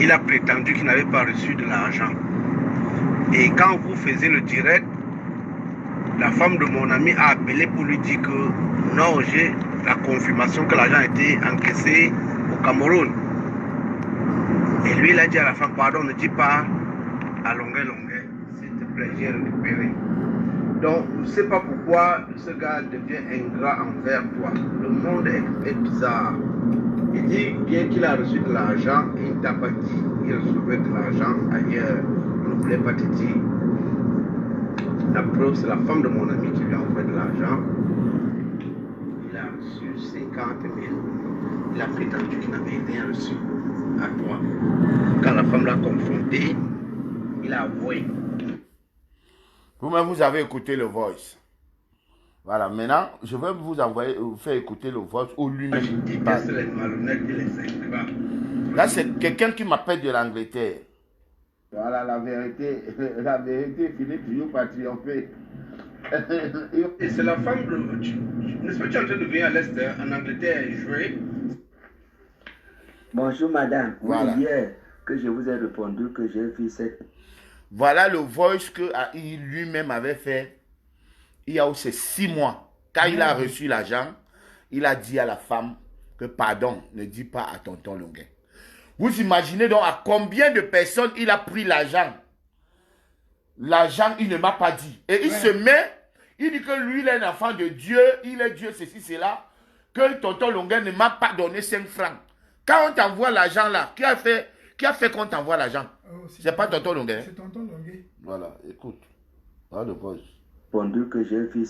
Il a prétendu qu'il n'avait pas reçu de l'argent. Et quand vous faisiez le direct, la femme de mon ami a appelé pour lui dire que non, j'ai la confirmation que l'argent a été encaissé au Cameroun. Et lui, il a dit à la femme, pardon, ne dis pas à longueur, s'il te plaît, j'ai récupéré. Donc, je ne sais pas pourquoi ce gars devient ingrat envers toi. Le monde est bizarre. Il dit bien qu'il a reçu de l'argent et il ne t'a pas dit qu'il recevait de l'argent ailleurs. Il ne voulait pas te dire. La preuve, c'est la femme de mon ami qui lui a envoyé de l'argent. Il a reçu 50 000. Il a prétendu qu'il n'avait rien reçu à toi. Quand la femme l'a confronté, il a avoué. Vous-même, vous avez écouté le voice. Voilà, maintenant, je vais vous faire écouter le voice où lui-même Je déteste les malhonnêtes et les ingrats. Là, c'est quelqu'un qui m'appelle de l'Angleterre. Voilà, la vérité finit toujours par triompher. Et c'est la femme de... N'est-ce pas que tu es en train de venir à l'Est, en Angleterre, et jouer? Bonjour madame. Oui, Voilà. hier que je vous ai répondu que j'ai vu cette... Voilà le voice que AI lui-même avait fait il y a aussi 6 mois. Quand il a reçu l'argent, il a dit à la femme que pardon, ne dis pas à tonton Longuet. Vous imaginez donc à combien de personnes il a pris l'argent. L'argent, il ne m'a pas dit. Et il se met, il dit que lui, il est un enfant de Dieu, il est Dieu, ceci, cela, que tonton Longuet ne m'a pas donné 5 francs. Quand on t'envoie l'argent là, qui a fait qu'on t'envoie l'argent? C'est pas tonton Longuet. C'est tonton Longuet. Voilà, écoute. Voilà le voice. Répondu que j'ai vu...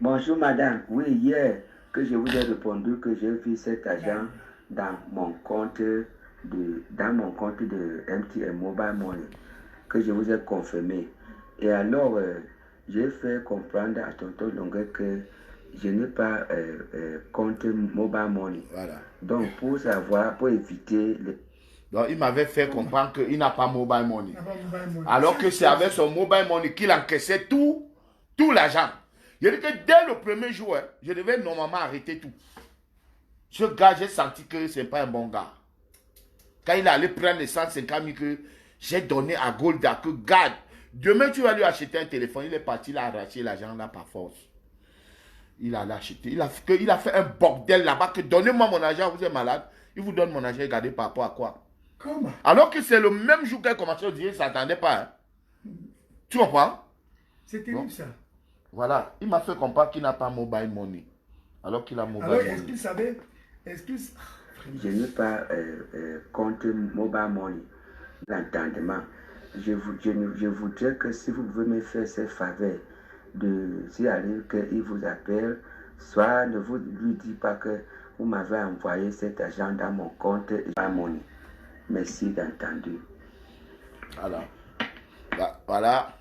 Bonjour madame. Oui, hier que je vous ai répondu que j'ai vu cet argent dans mon compte de MTN Mobile Money, que je vous ai confirmé. Et alors, j'ai fait comprendre à tonton Longuet que je n'ai pas compte Mobile Money. Voilà. Donc, pour savoir, pour éviter les... Donc, il m'avait fait comprendre qu'il n'a pas mobile money. Alors que c'est avec son mobile money qu'il encaissait tout l'argent. Il dit que dès le premier jour, je devais normalement arrêter tout. Ce gars, j'ai senti que ce n'est pas un bon gars. Quand il allait prendre les 150 000 que j'ai donné à Golda, que garde, demain tu vas lui acheter un téléphone. Il est parti, il a arraché l'argent là par force. Il a acheté. Il a fait un bordel là-bas que donnez-moi mon argent, vous êtes malade. Il vous donne mon argent, regardez par rapport à quoi? Comment? Alors que c'est le même jour qu'elle a commencé à dire, il ne s'attendait pas. Hein. Tu comprends? C'est terrible ça. Voilà, il m'a fait comprendre qu'il n'a pas mobile money. Alors qu'il a mobile Alors, money. est-ce qu'il savait? Est-ce qu'il... Je n'ai pas compte Mobile Money. L'entendement. Je voudrais que si vous pouvez me faire cette faveur de, si arrive qu'il vous appelle, soit ne vous lui dites pas que vous m'avez envoyé cet argent dans mon compte Mobile Money. Merci d'entendre. Voilà. Voilà.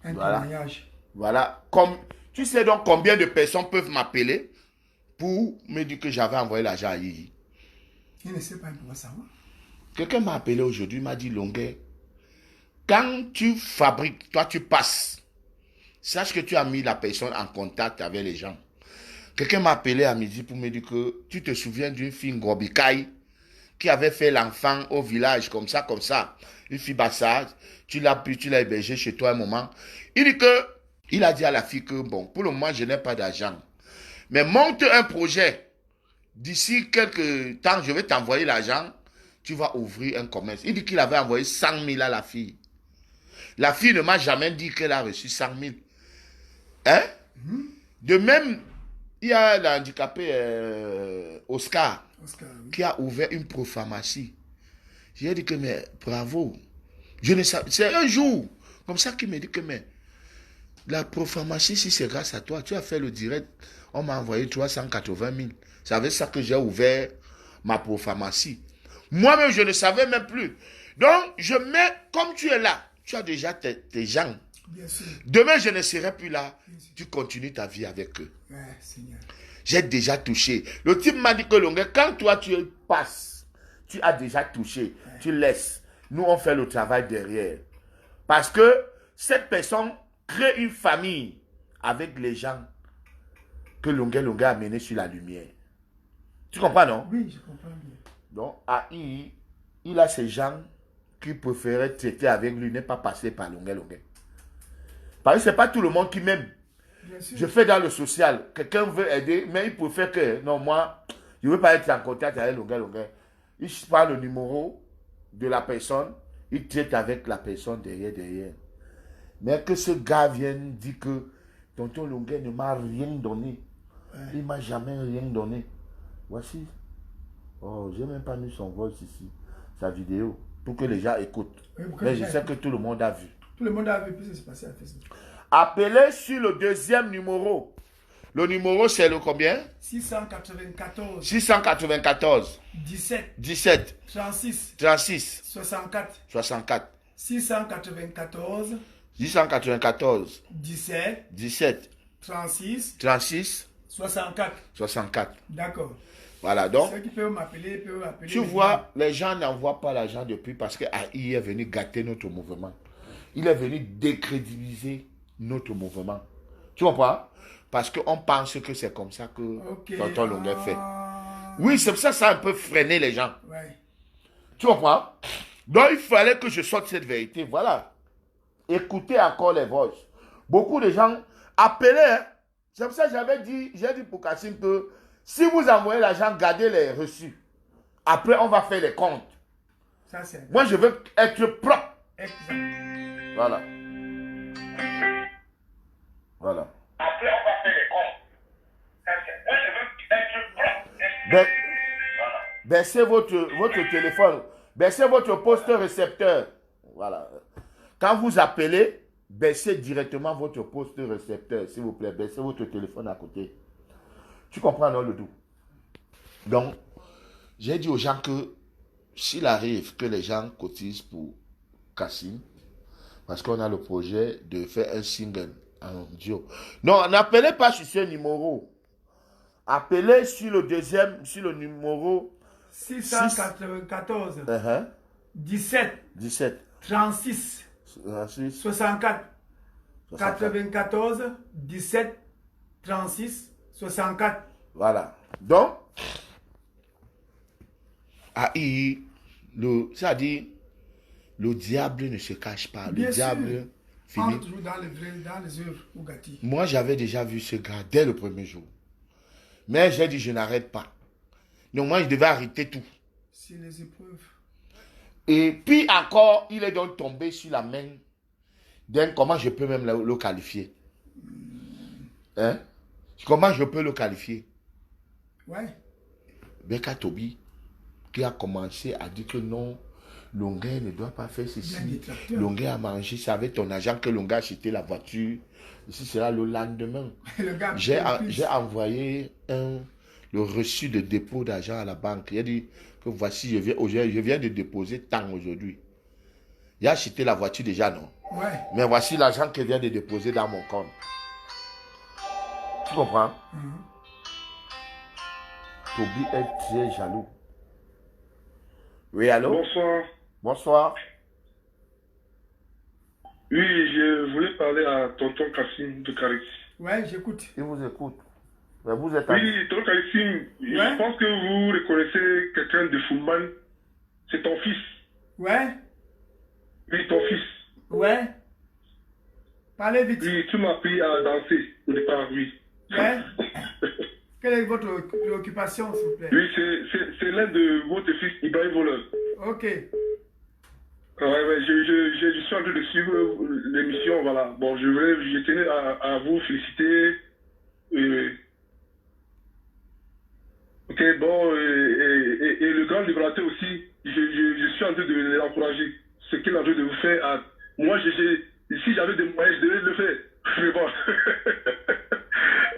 Un Voilà. témoignage. Voilà. Tu sais donc combien de personnes peuvent m'appeler pour me dire que j'avais envoyé l'argent à Yiji. Il ne sait pas, il pourra savoir. Quelqu'un m'a appelé aujourd'hui, m'a dit Longuet, quand tu fabriques, toi tu passes, sache que tu as mis la personne en contact avec les gens. Quelqu'un m'a appelé à midi pour me dire que tu te souviens d'une fille Ngobikaï qui avait fait l'enfant au village comme ça. Une fille bassage, tu l'as hébergée chez toi un moment. Il a dit à la fille que bon, pour le moment je n'ai pas d'argent. Mais monte un projet. D'ici quelques temps, je vais t'envoyer l'argent. Tu vas ouvrir un commerce. Il dit qu'il avait envoyé 100 000 à la fille. La fille ne m'a jamais dit qu'elle a reçu 100 000. Hein? De même, il y a l'handicapé Oscar qui a ouvert une propharmacie. J'ai dit que mais bravo. Je ne sais, c'est un jour comme ça qu'il me dit que mais la propharmacie, si c'est grâce à toi, tu as fait le direct, on m'a envoyé 380 000. C'est avec ça que j'ai ouvert ma propharmacie. Moi-même, je ne savais même plus. Donc, je mets, comme tu es là, tu as déjà tes gens. Bien sûr. Demain, je ne serai plus là. Tu continues ta vie avec eux. Ouais, Seigneur. J'ai déjà touché. Le type m'a dit que Longuet, quand toi tu passes, tu as déjà touché. Tu laisses. Nous, on fait le travail derrière. Parce que cette personne crée une famille avec les gens que Longuet Longuet a mené sur la lumière. Tu comprends, non? Oui, je comprends bien. Donc, à II, il a ces gens qui préféraient traiter avec lui, n'est pas passer par Longuet Longuet. Parce que ce n'est pas tout le monde qui m'aime. Bien sûr. Je fais dans le social. Quelqu'un veut aider, mais il préfère que, non, moi, je ne veux pas être en contact avec Longuet Longuet. Il prend le numéro de la personne, il traite avec la personne derrière. Mais que ce gars vienne dire que tonton Longuet ne m'a rien donné. Ouais. Il ne m'a jamais rien donné. Voici. Oh, je n'ai même pas mis son voice ici, sa vidéo, pour que les gens écoutent. Oui, mais je sais que tout le monde a vu. Tout le monde a vu, puis ça s'est passé à Facebook. Appelez sur le deuxième numéro. Le numéro, c'est le combien? 694. 694. 17. 36. 64. 694. 17. 36. 64. D'accord. Voilà, donc, ceux qui peuvent m'appeler, tu vois, les gens n'envoient pas l'argent depuis parce que AI est venu gâter notre mouvement. Il est venu décrédibiliser notre mouvement. Tu comprends? Parce qu'on pense que c'est comme ça que tonton Longuet fait. Oui, c'est pour ça que ça a un peu freiné les gens. Ouais. Tu comprends? Donc, il fallait que je sorte cette vérité. Voilà. Écoutez encore les voix. Beaucoup de gens appelaient. Hein? C'est pour ça que j'ai dit pour Kassim que si vous envoyez l'argent, gardez les reçus. Après, on va faire les comptes. Ça, c'est... Moi, je veux être propre. Exact. Voilà. Voilà. Après, on va faire les comptes. Ça, c'est... Moi, je veux être propre. Baissez votre téléphone. Baissez votre poste récepteur. Voilà. Quand vous appelez, baissez directement votre poste récepteur, s'il vous plaît. Baissez votre téléphone à côté. Tu comprends, non, le doux? Donc, j'ai dit aux gens que s'il arrive que les gens cotisent pour Kassim, parce qu'on a le projet de faire un single en duo. Non, n'appelez pas sur ce numéro. Appelez sur le deuxième, sur le numéro 694 17 36 64 94 17 36 64. Voilà. Donc, c'est-à-dire, le diable ne se cache pas. Bien le diable sûr. finit. Entre toujours dans les œuvres Ougati. Moi, j'avais déjà vu ce gars dès le premier jour. Mais j'ai dit, je n'arrête pas. Donc, moi, je devais arrêter tout. C'est les épreuves. Et puis encore, il est donc tombé sur la main d'un, comment je peux même le qualifier? Hein? Comment je peux le qualifier? Ouais. Beka Tobi, qui a commencé à dire que non, Longuet ne doit pas faire ceci. Longuet a mangé, c'est avec ton argent que Longuet a acheté la voiture. Ici, c'est là le lendemain. J'ai envoyé le reçu de dépôt d'argent à la banque. Il a dit que voici, je viens de déposer tant aujourd'hui. Il a acheté la voiture déjà, non? Ouais. Mais voici l'argent qu'il vient de déposer dans mon compte. Tu comprends? Toby est très jaloux. Oui, allô? Bonsoir. Bonsoir. Oui, je voulais parler à tonton Kassim de Carix. Ouais, j'écoute. Il vous écoute. Mais vous êtes oui, tonton Kassim, je pense que vous reconnaissez quelqu'un de Fulman. C'est ton fils. Ouais. Oui, ton fils. Ouais. Parlez vite. Oui, tu m'as appris à danser au départ, oui. Ouais. Quelle est votre préoccupation, s'il vous plaît? Oui, c'est l'un de votre fils, Ibrahim Voleur. Ok. Ouais, je suis en train de suivre l'émission, voilà. Bon, je tenais à vous féliciter. Ok, bon, et le grand libérateur aussi, je suis en train de l'encourager. Ce qu'il est en train de vous faire, moi, si j'avais des moyens, je devais le faire. Mais bon.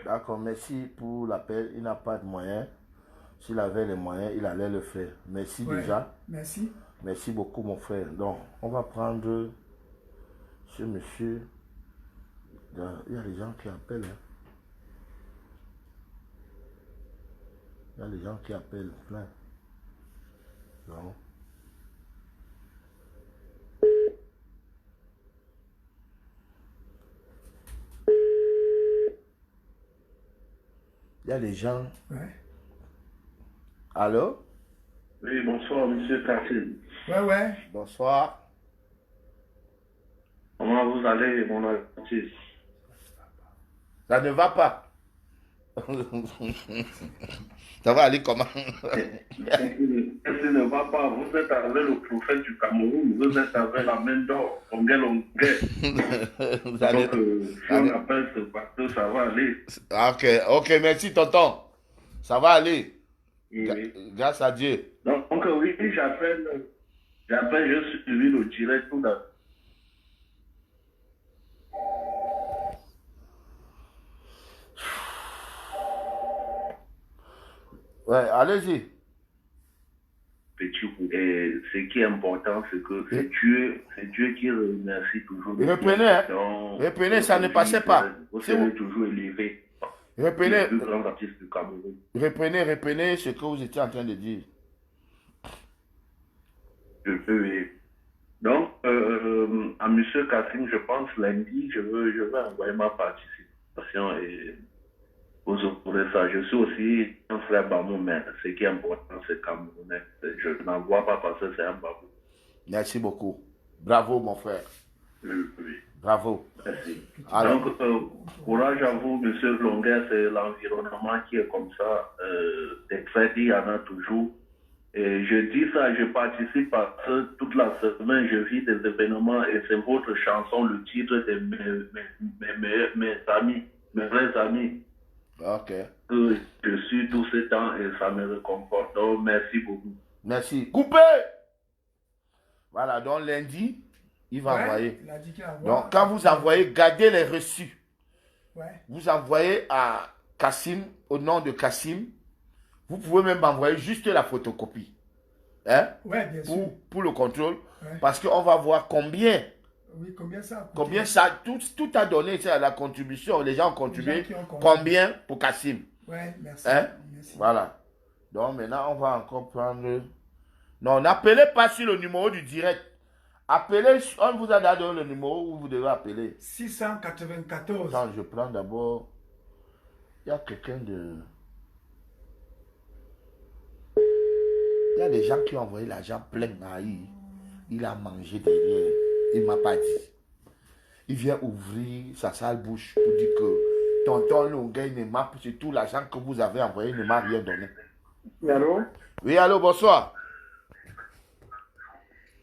D'accord, merci pour l'appel. Il n'a pas de moyens. S'il avait les moyens, il allait le faire. Merci déjà. Merci. Merci beaucoup, mon frère. Donc, on va prendre ce monsieur. Il y a des gens qui appellent. Hein. Il y a des gens qui appellent plein. Non. y a des gens... Ouais. Allô? Oui, bonsoir, monsieur Kassim. Ouais. Bonsoir. Comment vous allez, mon artiste? Ça ne va pas. Ça va aller comment? Qu'est-ce qui ne va pas? Vous êtes avec le prophète du Cameroun, vous êtes avec la main d'or, longueur. Donc, si on appelle ce bateau, ça va aller. Ok, merci tonton. Ça va aller. Oui. Grâce à Dieu. Donc oui, j'appelle, je suis suivi le direct tout d'abord. Ouais, allez-y. Et ce qui est important, c'est que c'est Dieu qui remercie toujours. Reprenez, hein. Reprenez, ça ne passait pas. Vous serez toujours élevé. Reprenez. Le plus grand artiste du Cameroun. Reprenez ce que vous étiez en train de dire. Je peux, oui. Donc, à M. Kassim, je pense lundi, je vais envoyer ma participation et vous aurez ça. Je suis aussi un frère Bamou, mais ce qui est important, c'est Camerounais. Je n'en vois pas parce que c'est un Bamou. Merci beaucoup. Bravo, mon frère. Oui. Bravo. Merci. Alors, donc, courage à vous, M. Longuet, c'est l'environnement qui est comme ça. Des traités, il y en a toujours. Et je dis ça, je participe parce que toute la semaine, je vis des événements et c'est votre chanson, le titre de mes amis, mes vrais amis. ok. Que je suis tout ce temps et ça me réconforte. Donc, merci beaucoup. Merci. Coupez! Voilà, donc lundi, il va envoyer. Il a dit qu'il envoie. Donc, quand vous envoyez, gardez les reçus. Ouais. Vous envoyez à Kassim, au nom de Kassim. Vous pouvez même envoyer juste la photocopie. Hein? Ouais, bien sûr. Pour le contrôle. Ouais. Parce qu'on va voir combien. Oui, combien ça a coûté? Combien ça, tout a donné, c'est à la contribution. Les gens ont contribué. Les gens qui ont contribué. Combien pour Kassim? Ouais, merci. Hein? Merci. Voilà. Donc maintenant, on va encore prendre... Non, n'appelez pas sur le numéro du direct. Appelez, on vous a donné le numéro où vous devez appeler. 694. Attends, je prends d'abord... Il y a quelqu'un de... Il y a des gens qui ont envoyé l'argent plein à lui. Il a mangé derrière. Il ne m'a pas dit. Il vient ouvrir sa sale bouche pour dire que tonton Longuet ne m'a pas... C'est tout l'argent que vous avez envoyé, il ne m'a rien donné. Allô? Oui, allô, bonsoir.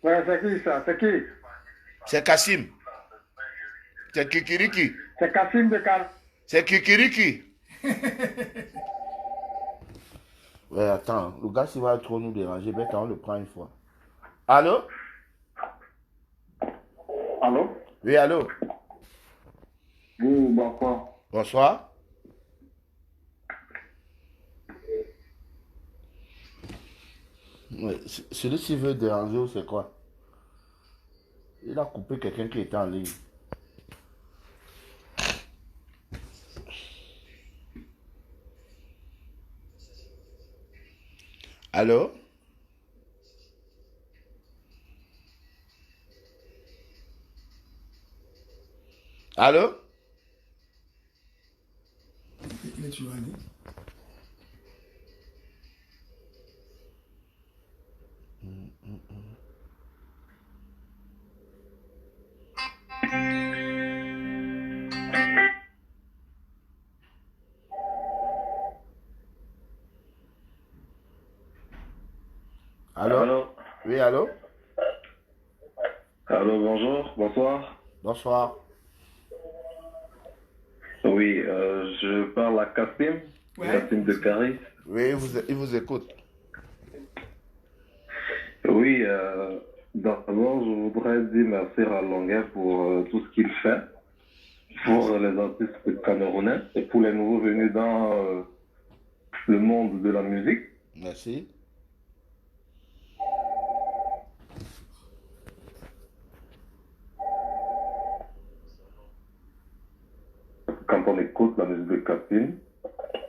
Ouais, c'est qui ça? C'est qui? C'est Kassim. C'est Kikiriki. C'est Kassim de Cal. C'est Kikiriki. Ouais, attends, le gars, s'il va trop nous déranger, ben, on le prend une fois. Allô? Allô? Oui, allô? Oui, bonsoir. Bonsoir. Ouais, celui-ci veut déranger ou c'est quoi? Il a coupé quelqu'un qui était en ligne. Allô? Allô? Il est toujours en ligne. Allô? Allô? Oui, allô? Allô, bonjour, bonsoir. Bonsoir. Oui, je parle à Kassim, Ouais. Kassim de Caris. Oui, il vous écoute. Oui, d'abord, je voudrais dire merci à Longuet pour tout ce qu'il fait pour les artistes camerounais et pour les nouveaux venus dans le monde de la musique. Merci. Quand on écoute la musique de Kassim,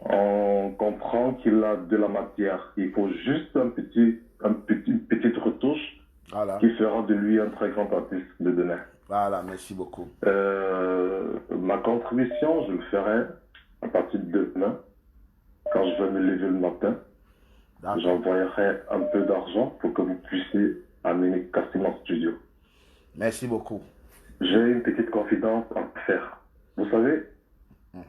on comprend qu'il a de la matière. Il faut juste une petite retouche Voilà. qui fera de lui un très grand artiste de demain. Voilà, merci beaucoup. Ma contribution, je le ferai à partir de demain. quand je vais me lever le matin, j'envoyerai un peu d'argent pour que vous puissiez amener Kassim en studio. Merci beaucoup. J'ai une petite confidence à faire. Vous savez, il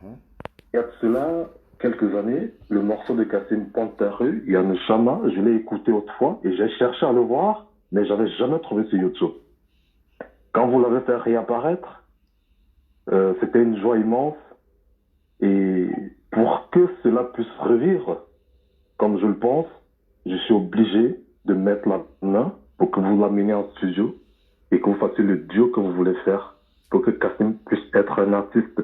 y a de cela quelques années, le morceau de Kassim Panteru, Yann Chama, je l'ai écouté autrefois et j'ai cherché à le voir, mais j'avais jamais trouvé sur YouTube. Quand vous l'avez fait réapparaître, c'était une joie immense. Et pour que cela puisse revivre, comme je le pense, je suis obligé de mettre la main pour que vous l'ameniez en studio et que vous fassiez le duo que vous voulez faire pour que Kassim puisse être un artiste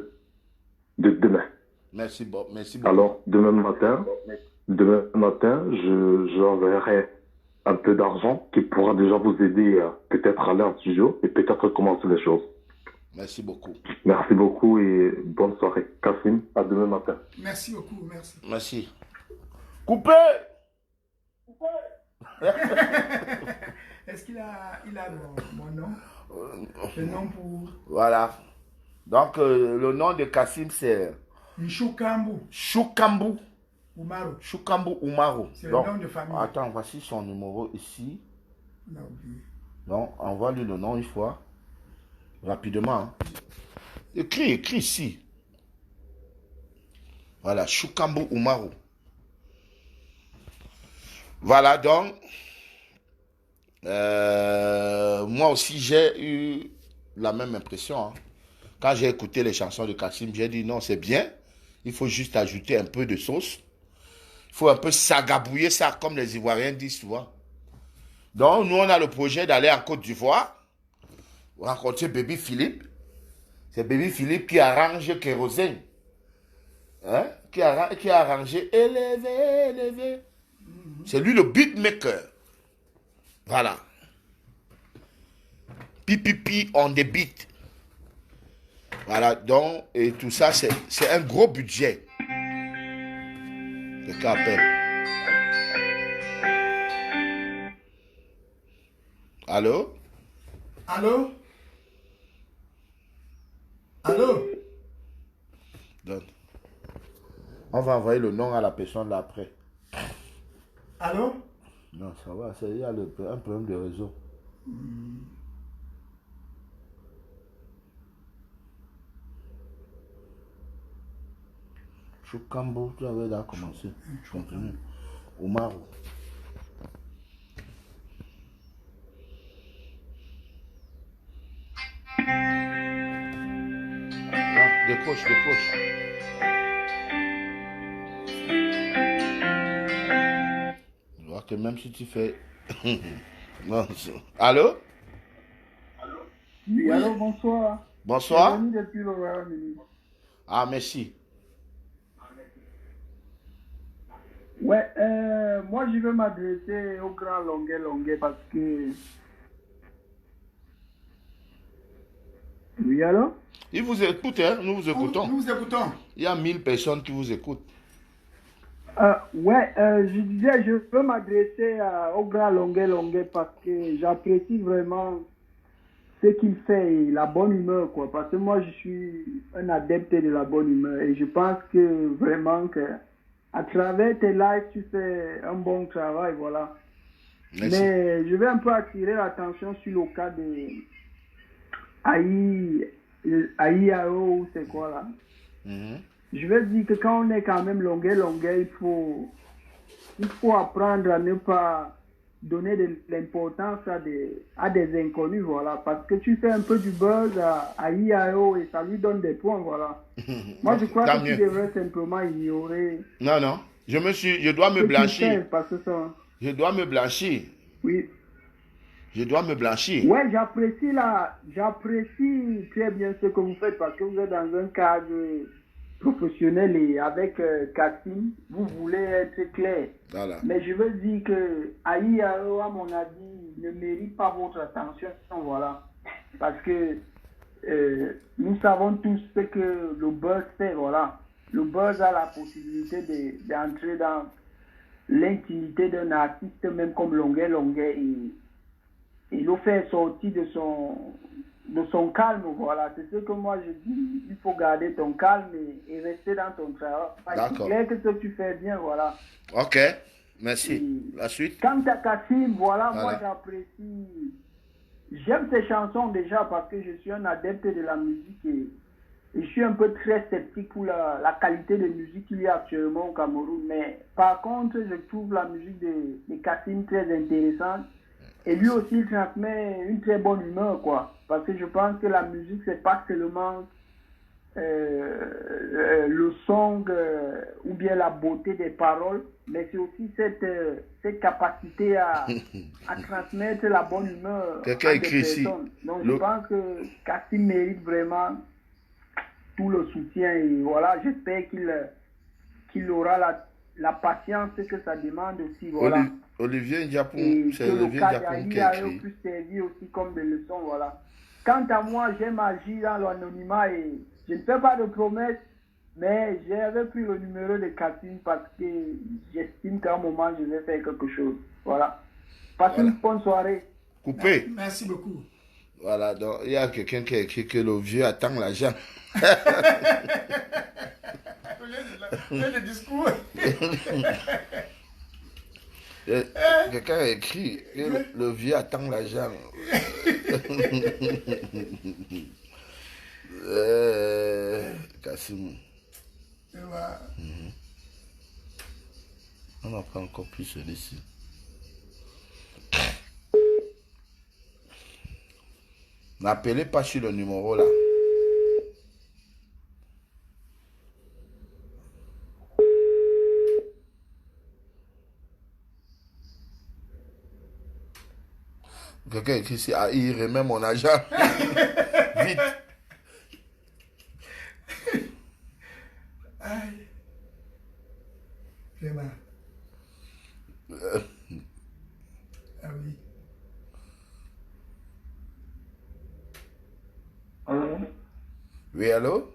de demain. Merci beaucoup. Merci beaucoup. Alors, demain matin, je enverrai un peu d'argent qui pourra déjà vous aider à peut-être aller en studio et peut-être commencer les choses. Merci beaucoup. Merci beaucoup et bonne soirée. Kassim, à demain matin. Merci beaucoup, merci. Merci. Coupé. Est-ce qu'il a mon nom? Le nom pour... Voilà. Donc, le nom de Kassim, c'est... Choukambu. Choukambu. Umaru. Choukambu Umaru. C'est le nom de famille. Attends, voici son numéro ici. On a oublié. Donc, envoie-lui le nom une fois. Rapidement. Hein. Écris ici. Voilà, Choukambu Umaru. Voilà, donc, moi aussi, j'ai eu la même impression. Hein. Quand j'ai écouté les chansons de Kassim, j'ai dit non, c'est bien. Il faut juste ajouter un peu de sauce. Il faut un peu sagabouiller ça, comme les Ivoiriens disent souvent. Donc, nous, on a le projet d'aller en Côte d'Ivoire, rencontrer Baby Philippe. C'est Baby Philippe qui arrange Kérosène. Hein? Qui a arrangé élevé. C'est lui le beatmaker. Voilà. Pipipi on the beat. Voilà, donc, et tout ça, c'est un gros budget. Le cas appelle. Allô? Allô? Allô? Donne. On va envoyer le nom à la personne là après. Allô? Non, ça va, il y a un problème de réseau. Choukambo, tu avais déjà commencé. Je continue. Umaru. Décroche. Je vois que même si tu fais... Non, allô? Oui, allô, bonsoir. Bonsoir. Je suis venu depuis le Royaume-Uni. Ah, merci. Ouais, moi je veux m'adresser au grand Longuet parce que... Oui, allô? Il vous écoute, hein? Nous vous écoutons. Nous vous écoutons. Il y a 1000 personnes qui vous écoutent. Je disais, je veux m'adresser au grand Longuet parce que j'apprécie vraiment ce qu'il fait et la bonne humeur, quoi. Parce que moi, je suis un adepte de la bonne humeur et je pense que vraiment que à travers tes lives, tu fais un bon travail, voilà. Merci. Mais je vais un peu attirer l'attention sur le cas de AIAO, c'est quoi là? Je veux dire que quand on est quand même longuet, il faut apprendre à ne pas donner de l'importance à des inconnus, voilà. Parce que tu fais un peu du buzz à IAO et ça lui donne des points, voilà. Moi, je crois que tu devrais simplement ignorer. Non. Je dois me blanchir. Je dois me blanchir. Oui. Je dois me blanchir. Ouais, j'apprécie très bien ce que vous faites parce que vous êtes dans un cadre professionnel et avec Kassim, vous voulez être clair. Voilà. Mais je veux dire que AIAO, à mon avis, ne mérite pas votre attention, voilà. Parce que nous savons tous ce que le buzz fait, voilà. Le buzz a la possibilité d'entrer dans l'intimité d'un artiste, même comme Longuet, et le faire sortir de son calme, voilà. C'est ce que moi je dis. Il faut garder ton calme et rester dans ton travail. C'est clair que ce que tu fais bien, voilà. Ok, merci. La suite. Quant à Kassim, voilà, moi j'apprécie. J'aime ses chansons déjà parce que je suis un adepte de la musique et je suis un peu très sceptique pour la qualité de musique qu'il y a actuellement au Cameroun. Mais par contre, je trouve la musique de Kassim très intéressante. Et lui aussi, il transmet une très bonne humeur, quoi. Parce que je pense que la musique, c'est pas seulement le son ou bien la beauté des paroles, mais c'est aussi cette capacité à transmettre la bonne humeur à des personnes. Donc je pense que Kassim mérite vraiment tout le soutien et voilà, j'espère qu'il aura la patience que ça demande aussi, voilà. Olivier Ndiapon, c'est Olivier Ndiapon qui a pu servir aussi comme des leçons, voilà. Quant à moi, j'aime agir dans l'anonymat et je ne fais pas de promesses, mais j'avais pris le numéro de Kassim parce que j'estime qu'à un moment, je vais faire quelque chose, voilà. Passez une bonne soirée. Coupé. Merci beaucoup. Voilà, donc il y a quelqu'un qui a écrit que le vieux attend l'argent. Le discours. Quelqu'un a écrit que le vieux attend l'argent. Kassim. On n'a pas encore plus celui-ci. N'appelez pas sur le numéro là. Quelqu'un écrit ici, ah, il remet mon argent. Vite. Aïe. Vraiment. Ah oui. Allô? Oui, allô?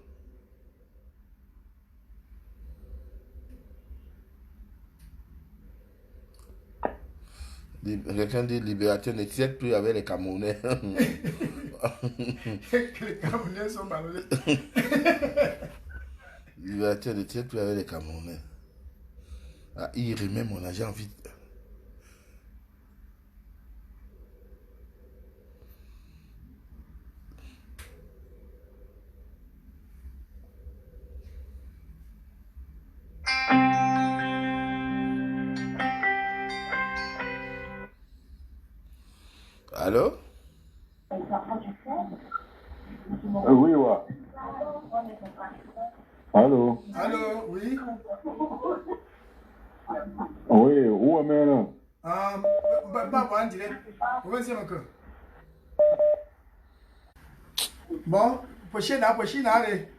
Quelqu'un dit Libération ne tient plus avec les Camerounais. Les Camerounais sont malheureux. Libération ne tient plus avec les Camerounais. Ah, il remet mon argent vite. Allô? Oui, ouais. Allô? Allô, oui? Oui, où est maintenant? Bah, en direct. On va essayer encore. Bon, prochaine, allez.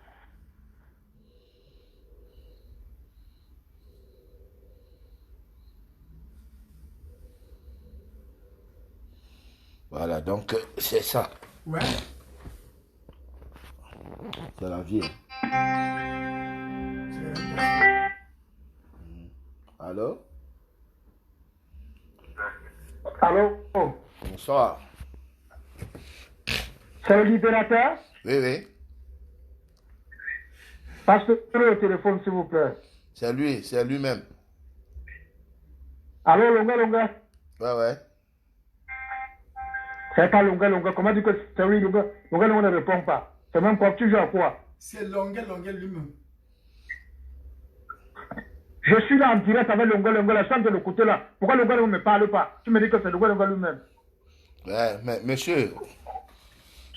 Voilà, donc c'est ça. Ouais. C'est la vie. Allô? Allô? Bonsoir. C'est le libérateur? Oui, oui. Passez le téléphone, s'il vous plaît. C'est lui, c'est lui-même. Allô, Longa? Ouais. C'est pas Longa. Comment dire que c'est lui, Longa ne répond pas. C'est même quoi, tu joues à quoi? C'est Longa lui-même. Je suis là en direct avec Longa, la chambre de l'autre côté là. Pourquoi Longa ne me parle pas? Tu me dis que c'est Longa lui-même. Ouais, mais monsieur,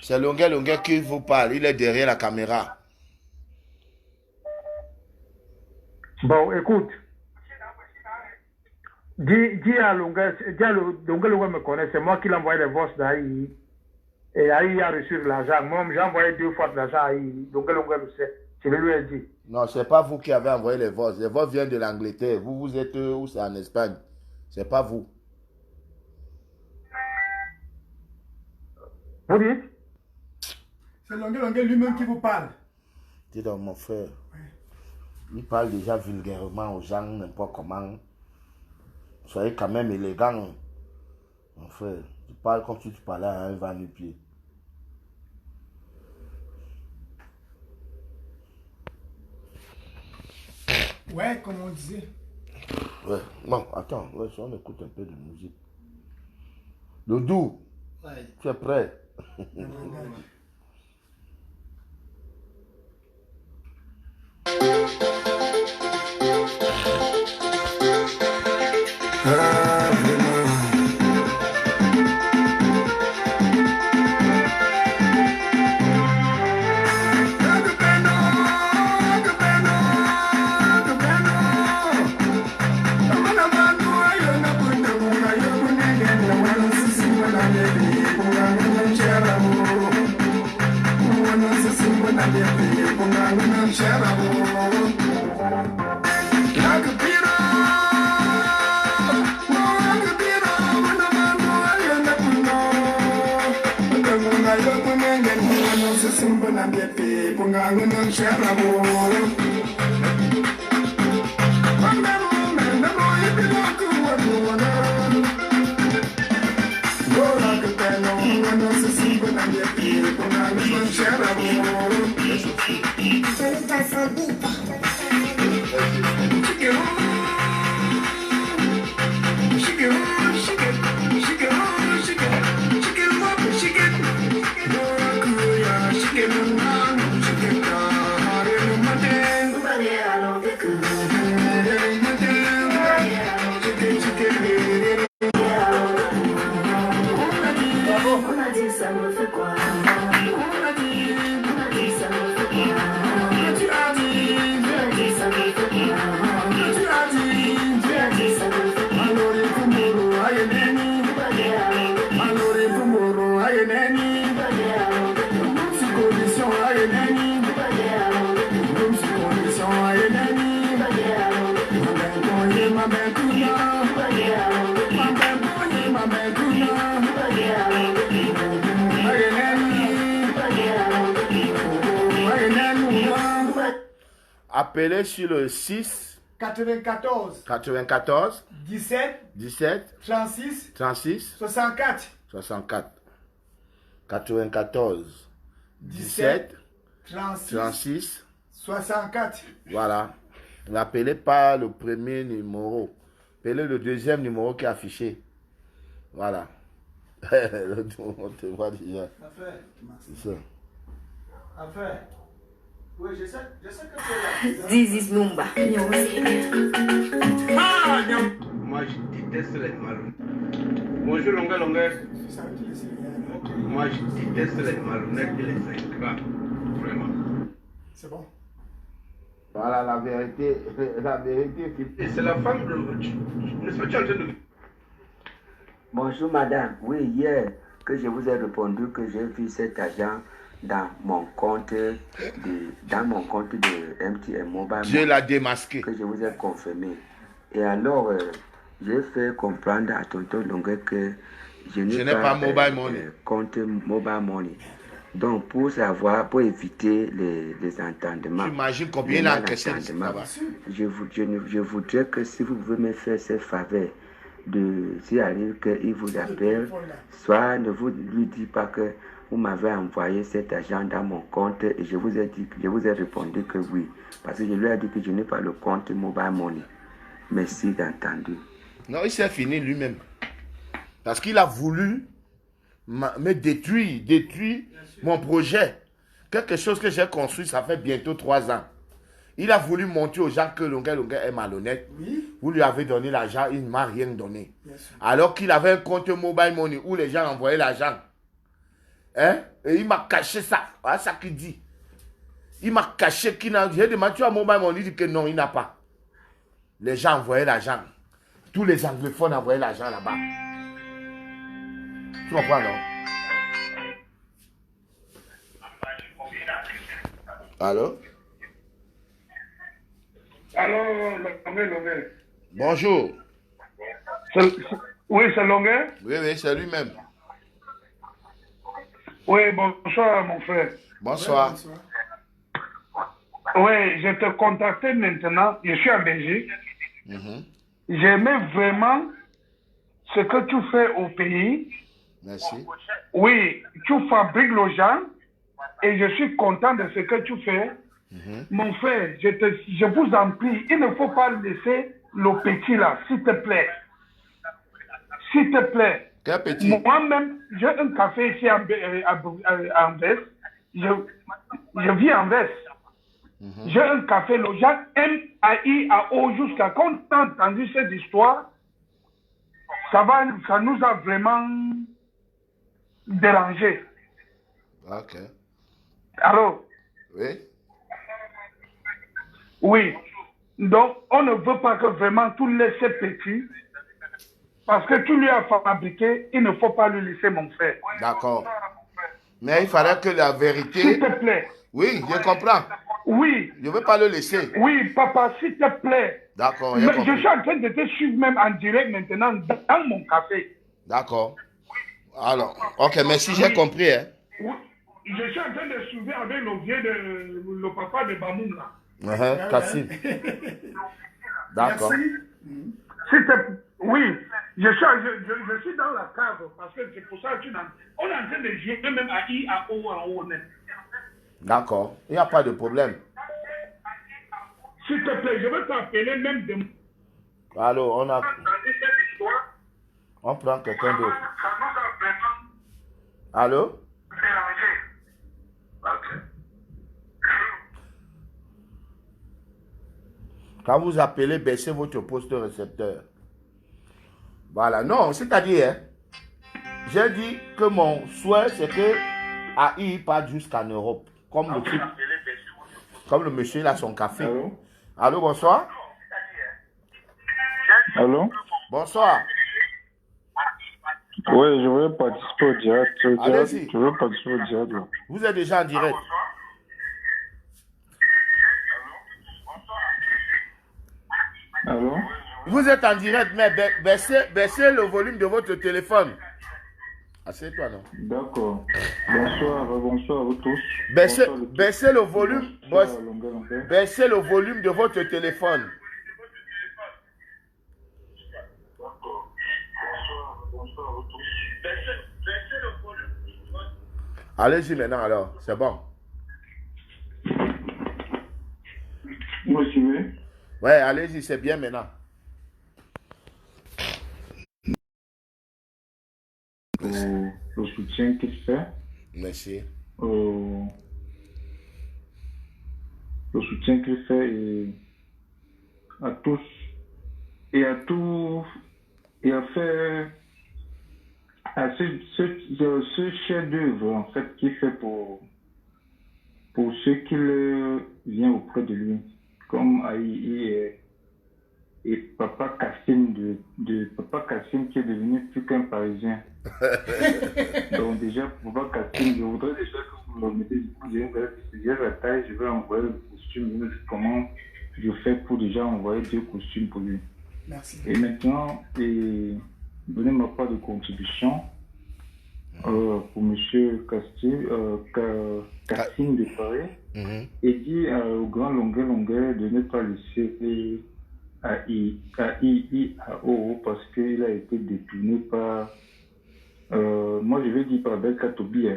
c'est Longa qui vous parle. Il est derrière la caméra. Bon, écoute. Dis à Longa me connaît. C'est moi qui l'ai envoyé les voices d'Aïe. Et Aïe a reçu de l'argent. Moi, j'ai envoyé 2 fois de l'argent à Aïe. Longa le sait. Je lui ai dit. Non, c'est pas vous qui avez envoyé les voix. Les voix viennent de l'Angleterre. Vous êtes où? C'est en Espagne. C'est pas vous. Vous dites? C'est Longa lui-même qui vous parle. Dis donc, mon frère. Il parle déjà vulgairement aux gens, n'importe comment. Soyez quand même élégant. Mon frère, tu parles comme si tu parlais à un va-nu-pied. Ouais, comme on disait. Ouais. Bon, attends, ouais, on écoute un peu de musique. Doudou, Ouais. tu es prêt? Appelez sur le 6 94 94 17 17 36 36 64 64 94 17 36 64. Voilà. N'appelez pas le premier numéro. Appelez le deuxième numéro qui est affiché. Voilà. On te voit déjà. C'est ça. Enfin. Oui, je sais que This is Mumba Music. Moi, je déteste les malhonnêtes. Bonjour, longueur. Moi, je déteste les malhonnêtes et les ingrats. Vraiment. C'est bon. Voilà la vérité, Et c'est la femme de... N'est-ce pas, tu es en train de... Bonjour madame, oui, hier que je vous ai répondu que j'ai vu cet agent dans mon compte de MTN Mobile. Dieu l'a démasqué. Que je vous ai confirmé. Et alors, j'ai fait comprendre à Tonton Longuet que je n'ai pas Mobile Money. Compte Mobile Money. Donc, pour savoir, pour éviter les entendements, tu imagines combien il a encaissé je voudrais que si vous pouvez me faire cette faveur, s'il arrive qu'il vous appelle, soit ne vous lui dites pas que vous m'avez envoyé cet argent dans mon compte et je vous ai répondu que oui. Parce que je lui ai dit que je n'ai pas le compte Mobile Money. Merci d'entendre. Non, il s'est fini lui-même. Parce qu'il a voulu me détruire mon projet. Quelque chose que j'ai construit, ça fait bientôt 3 ans. Il a voulu montrer aux gens que Longuet est malhonnête. Oui. Vous lui avez donné l'argent, il ne m'a rien donné. Alors qu'il avait un compte Mobile Money où les gens envoyaient l'argent. Hein? Et il m'a caché ça. Voilà ça qu'il dit. Il m'a caché qu'il n'a... J'ai demandé, tu as Mobile Money? Il dit que non, il n'a pas. Les gens envoyaient l'argent. Tous les anglophones envoyaient l'argent là-bas. Tu comprends, non? Allô? Alors, Longuet. Bonjour. Oui, c'est Longuet? Oui, c'est lui-même. Oui, bonsoir, mon frère. Bonsoir. Oui, je te contactais maintenant. Je suis en Belgique. J'aimais vraiment ce que tu fais au pays. Merci. Oui, tu fabriques les gens et je suis content de ce que tu fais. Mon frère, je vous en prie, il ne faut pas laisser le petit là, s'il te plaît. S'il te plaît. Quel petit? Moi-même, j'ai un café ici en Vest. Je vis en Vest. J'ai un café, les gens aiment AIAO jusqu'à quand on a entendu cette histoire, ça nous a vraiment dérangé. Ok. Alors? Oui. Oui. Donc, on ne veut pas que vraiment tout laisser petit. Parce que tu lui as fabriqué, il ne faut pas lui laisser, mon frère. D'accord. Mais il fallait que la vérité... S'il te plaît. Oui, je comprends. Oui. Je ne veux pas le laisser. Oui, papa, s'il te plaît. D'accord, je suis en train de te suivre même en direct maintenant dans mon café. D'accord. Alors, ok, merci, j'ai compris. Hein. Oui. Je suis en train de suivre avec le papa de Bamoun là. Kassim. D'accord. Oui, je suis dans la cave parce que c'est pour ça que on est en train de jouer même à IAO en haut. D'accord, il n'y a pas de problème. S'il te plaît, je vais t'appeler même de... Alors, on prend quelqu'un d'autre. Allô? Quand vous appelez, baissez votre poste de récepteur. Voilà, non, c'est-à-dire, j'ai dit que mon souhait, c'est que AI parte jusqu'en Europe. Comme le monsieur, il a son café. Allô? Allô, bonsoir. Allô? Bonsoir. Oui, je veux participer au direct. Allez-y. Je veux participer au direct. Vous êtes déjà en direct. Allô? Vous êtes en direct, mais baissez le volume de votre téléphone. Assieds-toi, non? D'accord. Bonsoir à vous tous. Baissez le volume. Baissez le volume de votre téléphone. Allez-y maintenant alors, c'est bon. Vous me suivez? Ouais, allez-y, c'est bien maintenant. Le soutien qu'il fait. Merci. Le soutien qu'il fait à tous et à faire à ce chef d'œuvre en fait qu'il fait pour ceux qui viennent auprès de lui, comme Aïe et Papa Kassim de Papa Kassim qui est devenu plus qu'un Parisien. Donc déjà, Papa Kassim, je voudrais déjà que vous me mettez j'ai la taille, je vais envoyer le costume, comment je fais pour déjà envoyer 2 costumes pour lui. Merci. Et maintenant, donnez ma part de contribution pour M. Kassim de Paris et dit au grand longueur de ne pas laisser AIAO parce qu'il a été détourné par, moi je vais dire par Belka Tobi.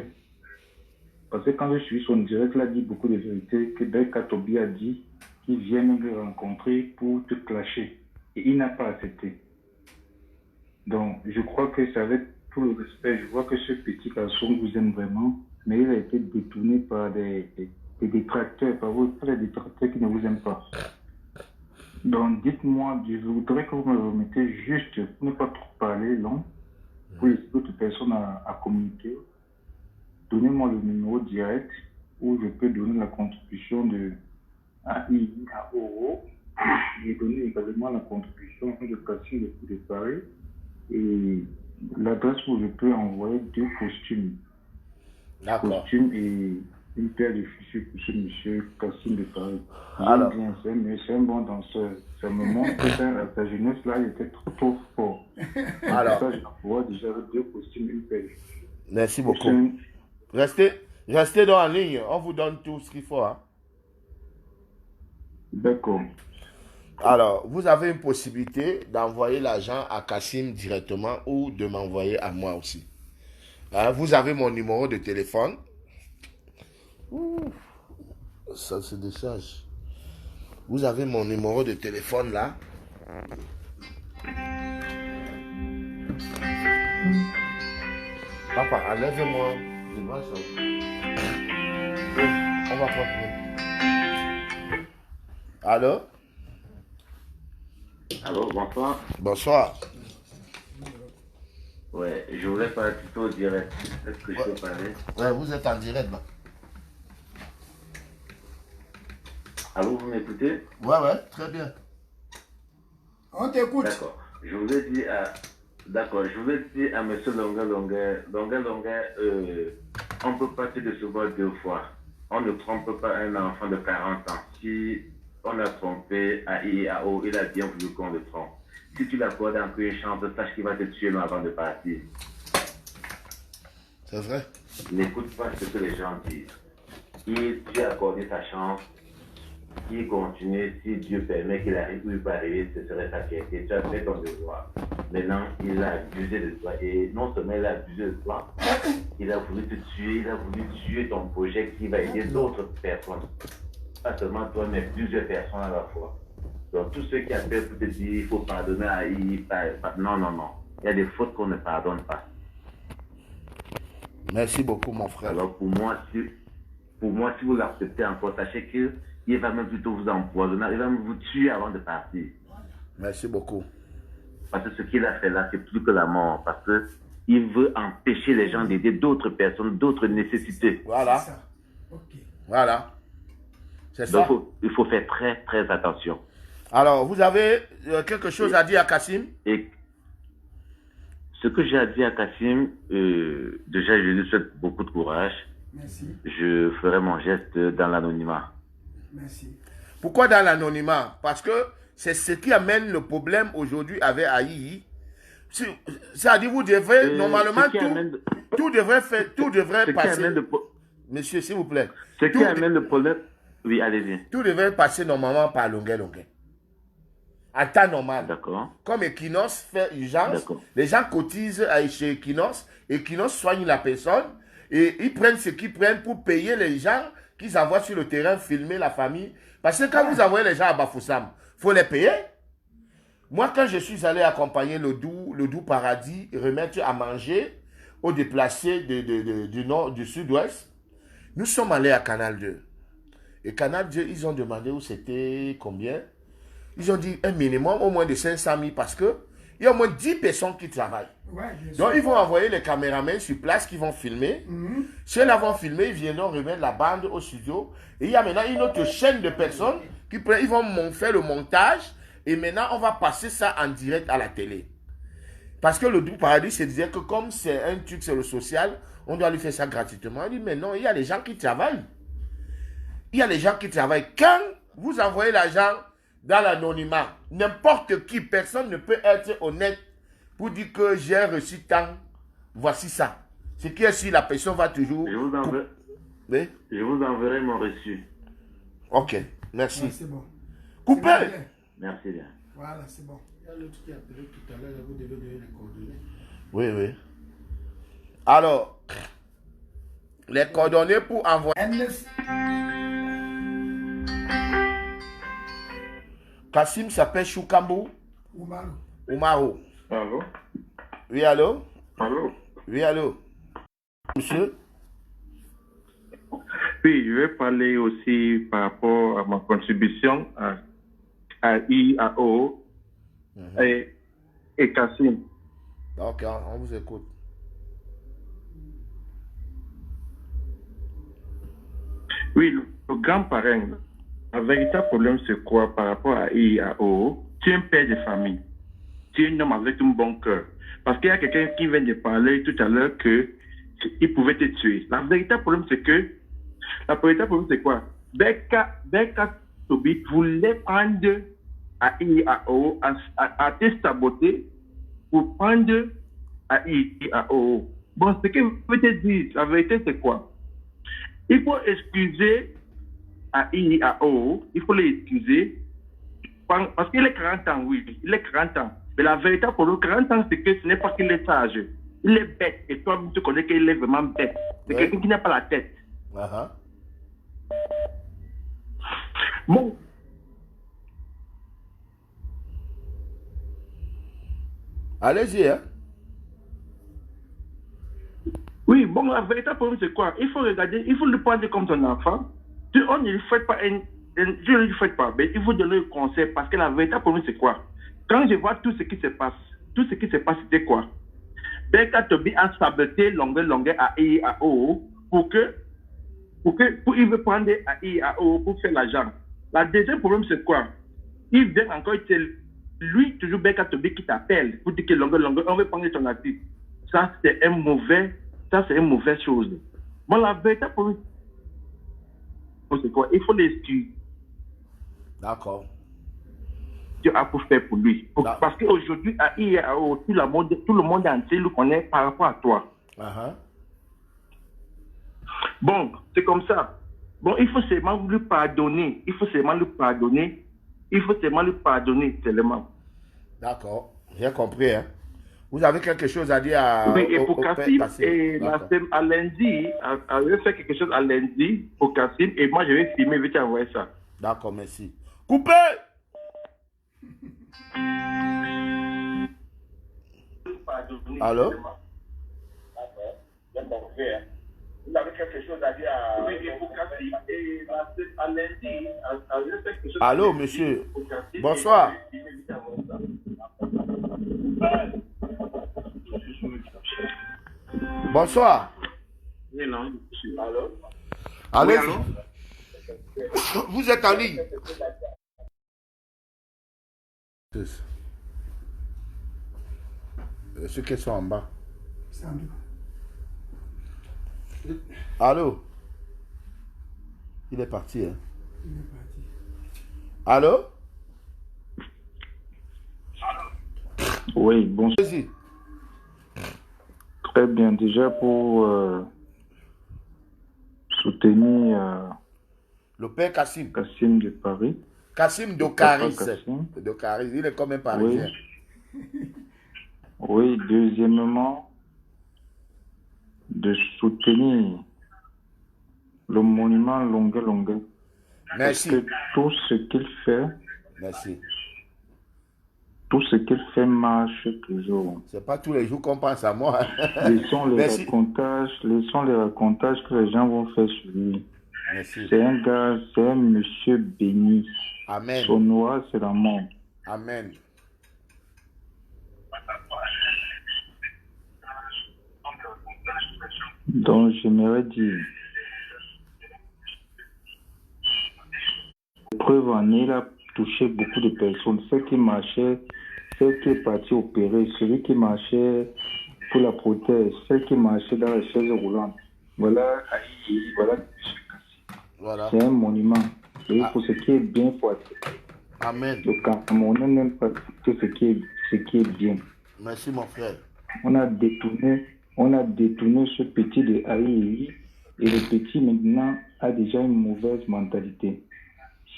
Parce que quand je suis son direct, il a dit beaucoup de vérités que Belka Tobi a dit qu'il vient me rencontrer pour te clasher. Et il n'a pas accepté. Donc, je crois que c'est avec tout le respect, je vois que ce petit garçon vous aime vraiment, mais il a été détourné par des détracteurs, par des détracteurs qui ne vous aiment pas. Donc, dites-moi, je voudrais que vous me remettez juste, pour ne pas trop parler long, pour laisser d'autres personnes à communiquer. Donnez-moi le numéro direct où je peux donner la contribution de AIAO et donner également la contribution de Kassim de Coup de Paris et l'adresse où je peux envoyer 2 costumes. D'accord. Costumes et une paire de chaussures pour ce monsieur Kassim de Paris. Alors. Bien, c'est un bon danseur. Ça me montre que à sa jeunesse là, il était trop fort. Alors. Ça, je vois déjà avec 2 costumes et une paire de chaussures. Merci beaucoup. Restez dans la ligne. On vous donne tout ce qu'il faut. Hein. D'accord. Alors, vous avez une possibilité d'envoyer l'argent à Kassim directement ou de m'envoyer à moi aussi. Hein, vous avez mon numéro de téléphone. Ça se décharge. Vous avez mon numéro de téléphone là. Papa, enlève-moi. On va prendre. Allô? Allô, bonsoir. Bonsoir. Ouais, je voulais parler plutôt direct. Est-ce que je peux parler? Ouais, vous êtes en direct là. Allô, vous m'écoutez? Ouais, très bien. On t'écoute. D'accord. Je voulais dire à M. Longuet, on peut pas se décevoir 2 fois. On ne trompe pas un enfant de 40 ans. Si on a trompé à IAO, il a bien voulu qu'on le trompe. Si tu l'accordes encore une chance, sache qu'il va te tuer avant de partir. C'est vrai. N'écoute pas ce que les gens disent. Il tu as accordé ta chance. S'il continue, si Dieu permet qu'il arrive où il va arriver, ce serait sa fierté. Tu as fait ton devoir. Maintenant, il a abusé de toi. Et non seulement il a abusé de toi, il a voulu te tuer, il a voulu tuer ton projet qui va aider d'autres personnes. Pas seulement toi, mais plusieurs personnes à la fois. Donc, tous ceux qui appellent pour te dire il faut pardonner à non. Il y a des fautes qu'on ne pardonne pas. Merci beaucoup, mon frère. Alors, pour moi, si vous l'acceptez encore, sachez qu'il va même plutôt vous empoisonner, il va même vous tuer avant de partir. Merci beaucoup. Parce que ce qu'il a fait là, c'est plus que la mort. Parce qu'il veut empêcher les gens d'aider d'autres personnes, d'autres nécessités. Voilà. Voilà. C'est ça. Donc, il faut faire très, très attention. Alors, vous avez quelque chose à dire à Kassim? Et ce que j'ai à dire à Kassim, déjà, je lui souhaite beaucoup de courage. Merci. Je ferai mon geste dans l'anonymat. Merci. Pourquoi dans l'anonymat? Parce que c'est ce qui amène le problème aujourd'hui avec AI. C'est-à-dire, vous devrez, normalement, tout devrait passer. Monsieur, s'il vous plaît. Ce qui amène le problème, oui, allez-y. Tout devrait passer normalement par Longuet. À temps normal. D'accord. Comme Equinos fait urgence, les gens cotisent chez Equinos. Equinos soigne la personne et ils prennent ce qu'ils prennent pour payer les gens qu'ils envoient sur le terrain, filmer la famille. Parce que quand vous envoyez les gens à Bafoussam, il faut les payer. Moi, quand je suis allé accompagner le doux paradis, remettre à manger aux déplacés du nord, du sud-ouest, nous sommes allés à Canal 2. Et Canal 2, ils ont demandé où c'était, combien. Ils ont dit un minimum, au moins de 500 000, parce qu'il y a au moins 10 personnes qui travaillent. Ouais, donc, ils vont envoyer les caméramans sur place qui vont filmer. Ceux-là vont filmer, ils viendront remettre la bande au studio. Et il y a maintenant une autre chaîne de personnes qui ils vont faire le montage. Et maintenant, on va passer ça en direct à la télé. Parce que le doux paradis se disait que comme c'est un truc, c'est le social, on doit lui faire ça gratuitement. Il dit, mais non, il y a des gens qui travaillent. Il y a des gens qui travaillent. Quand vous envoyez l'argent dans l'anonymat, n'importe qui, personne ne peut être honnête pour dire que j'ai reçu tant, voici ça. Ce qui est si la personne va toujours... Je vous enverrai mon reçu. Ok, merci. Ouais, c'est bon. Coupez. Merci bien. Voilà, c'est bon. Il y a l'autre qui a appelé tout à l'heure, vous devez donner les coordonnées. Oui. Alors, les coordonnées pour envoyer... Kassim s'appelle Choukambo. Oumarou. Allô? Oui, allô? Allô? Oui, allô? Monsieur? Oui, je vais parler aussi par rapport à ma contribution à IAO et Kassim. Ok, on vous écoute. Oui, le grand parrain, le véritable problème, c'est quoi par rapport à IAO? Tu es un père de famille. Tu es un homme avec un bon cœur. Parce qu'il y a quelqu'un qui vient de parler tout à l'heure qu'il pouvait te tuer. Le véritable problème, c'est quoi? Becca Tobi voulait prendre à IAO, à te saboter pour prendre à IAO. Bon, ce que je veux te dire, la vérité, c'est quoi? Il faut excuser à IAO, il faut l'excuser parce qu'il est 40 ans, oui, il est 40 ans. Mais la vérité pour lui, 40 ans, c'est que ce n'est pas qu'il est sage. Il est bête. Et toi, tu connais qu'il est vraiment bête. C'est quelqu'un qui n'a pas la tête. Bon. Allez-y, hein. Oui, bon, la véritable problème, c'est quoi? Il faut regarder, il faut le prendre comme ton enfant. On ne lui fait pas je ne lui fais pas, mais il faut donner le conseil parce que la véritable problème, c'est quoi? Quand je vois tout ce qui se passe, c'était quoi? Beka Tobi a saboté longueur à IAO pour il veut prendre à IAO pour faire l'argent. La deuxième problème, c'est quoi? Il vient encore, c'est lui, toujours Beka Tobi qui t'appelle pour dire que longueur, on veut prendre ton article. Ça, c'est une mauvaise chose. Bon, la véritable problème, c'est quoi? Il faut l'excuser. D'accord. Dieu a pour faire pour lui. Parce qu'aujourd'hui, à IAO, tout le monde entier le connaît par rapport à toi. Bon, c'est comme ça. Bon, il faut seulement lui pardonner. Tellement. D'accord. J'ai compris, hein. Vous avez quelque chose à dire à... Oui, et pour Kassim, à lundi, je vais faire quelque chose à lundi pour Kassim, et moi je vais filmer, je vais t'envoyer ça. D'accord, merci. Coupez! Allô? Vous avez quelque chose à dire à... Oui, et pour Kassim, et à lundi, je vais faire quelque chose... Allô, monsieur. Bonsoir. Bonsoir. Oui, non. Allô? Allô? Oui, allô? Vous êtes en ligne. Ceux qui sont en bas. Allô? Il est parti, hein? Allô? Oui, bonsoir. Vas-y. Très bien, déjà pour soutenir le père Kassim. Kassim de Paris. Kassim Dokaris. Dokaris, il est comme un Parisien. Oui, deuxièmement, de soutenir le monument Longueur. Merci. Parce que tout ce qu'il fait, merci. Tout ce qu'il fait marche toujours. C'est pas tous les jours qu'on pense à moi. Laissons les racontages que les gens vont faire sur lui. Merci. C'est un gars, c'est un monsieur béni. Amen. Son noir, c'est la mort. Amen. Donc, j'aimerais dire, preuve en est, il a touché beaucoup de personnes. Ceux qui marchaient, ceux qui est parti opérer, celui qui marchait pour la prothèse, ceux qui marchaient dans les chaises roulantes. Voilà, voilà. C'est un monument. Et pour ce qui est bien, il faut accepter. Amen. Le Camerounais n'aime pas tout ce qui est bien. Merci, mon frère. On a détourné ce petit de Haï et le petit maintenant a déjà une mauvaise mentalité.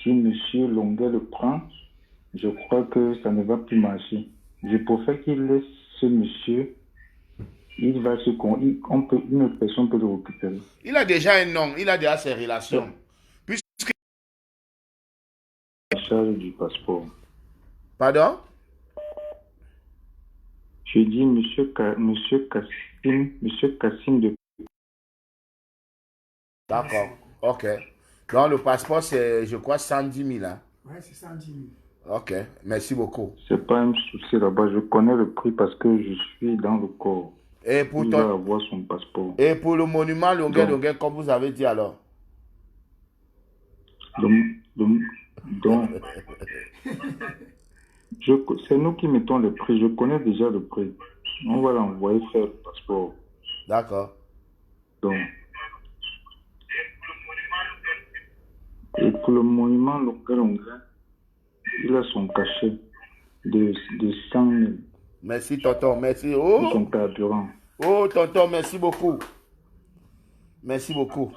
Si M. Longuet le prend, je crois que ça ne va plus marcher. Je préfère qu'il laisse ce monsieur, une autre personne peut le récupérer. Il a déjà un nom, il a déjà ses relations. Puisque... La charge du passeport. Pardon? Je dis monsieur Kassim de... D'accord, ok. Donc le passeport, c'est, je crois, 110 000. Hein? Ouais, c'est 110 000. Ok, merci beaucoup. C'est pas un souci là-bas. Je connais le prix parce que je suis dans le corps. Et pour il va avoir son passeport. Et pour le monument Longueur, comme vous avez dit alors? Donc, c'est nous qui mettons le prix. Je connais déjà le prix. On va l'envoyer faire le passeport. D'accord. Donc, et pour le monument Longueur, il a son cachet de 100 000. Merci, tonton. Merci. Oh. Son carburant. Oh, tonton, merci beaucoup. Merci beaucoup.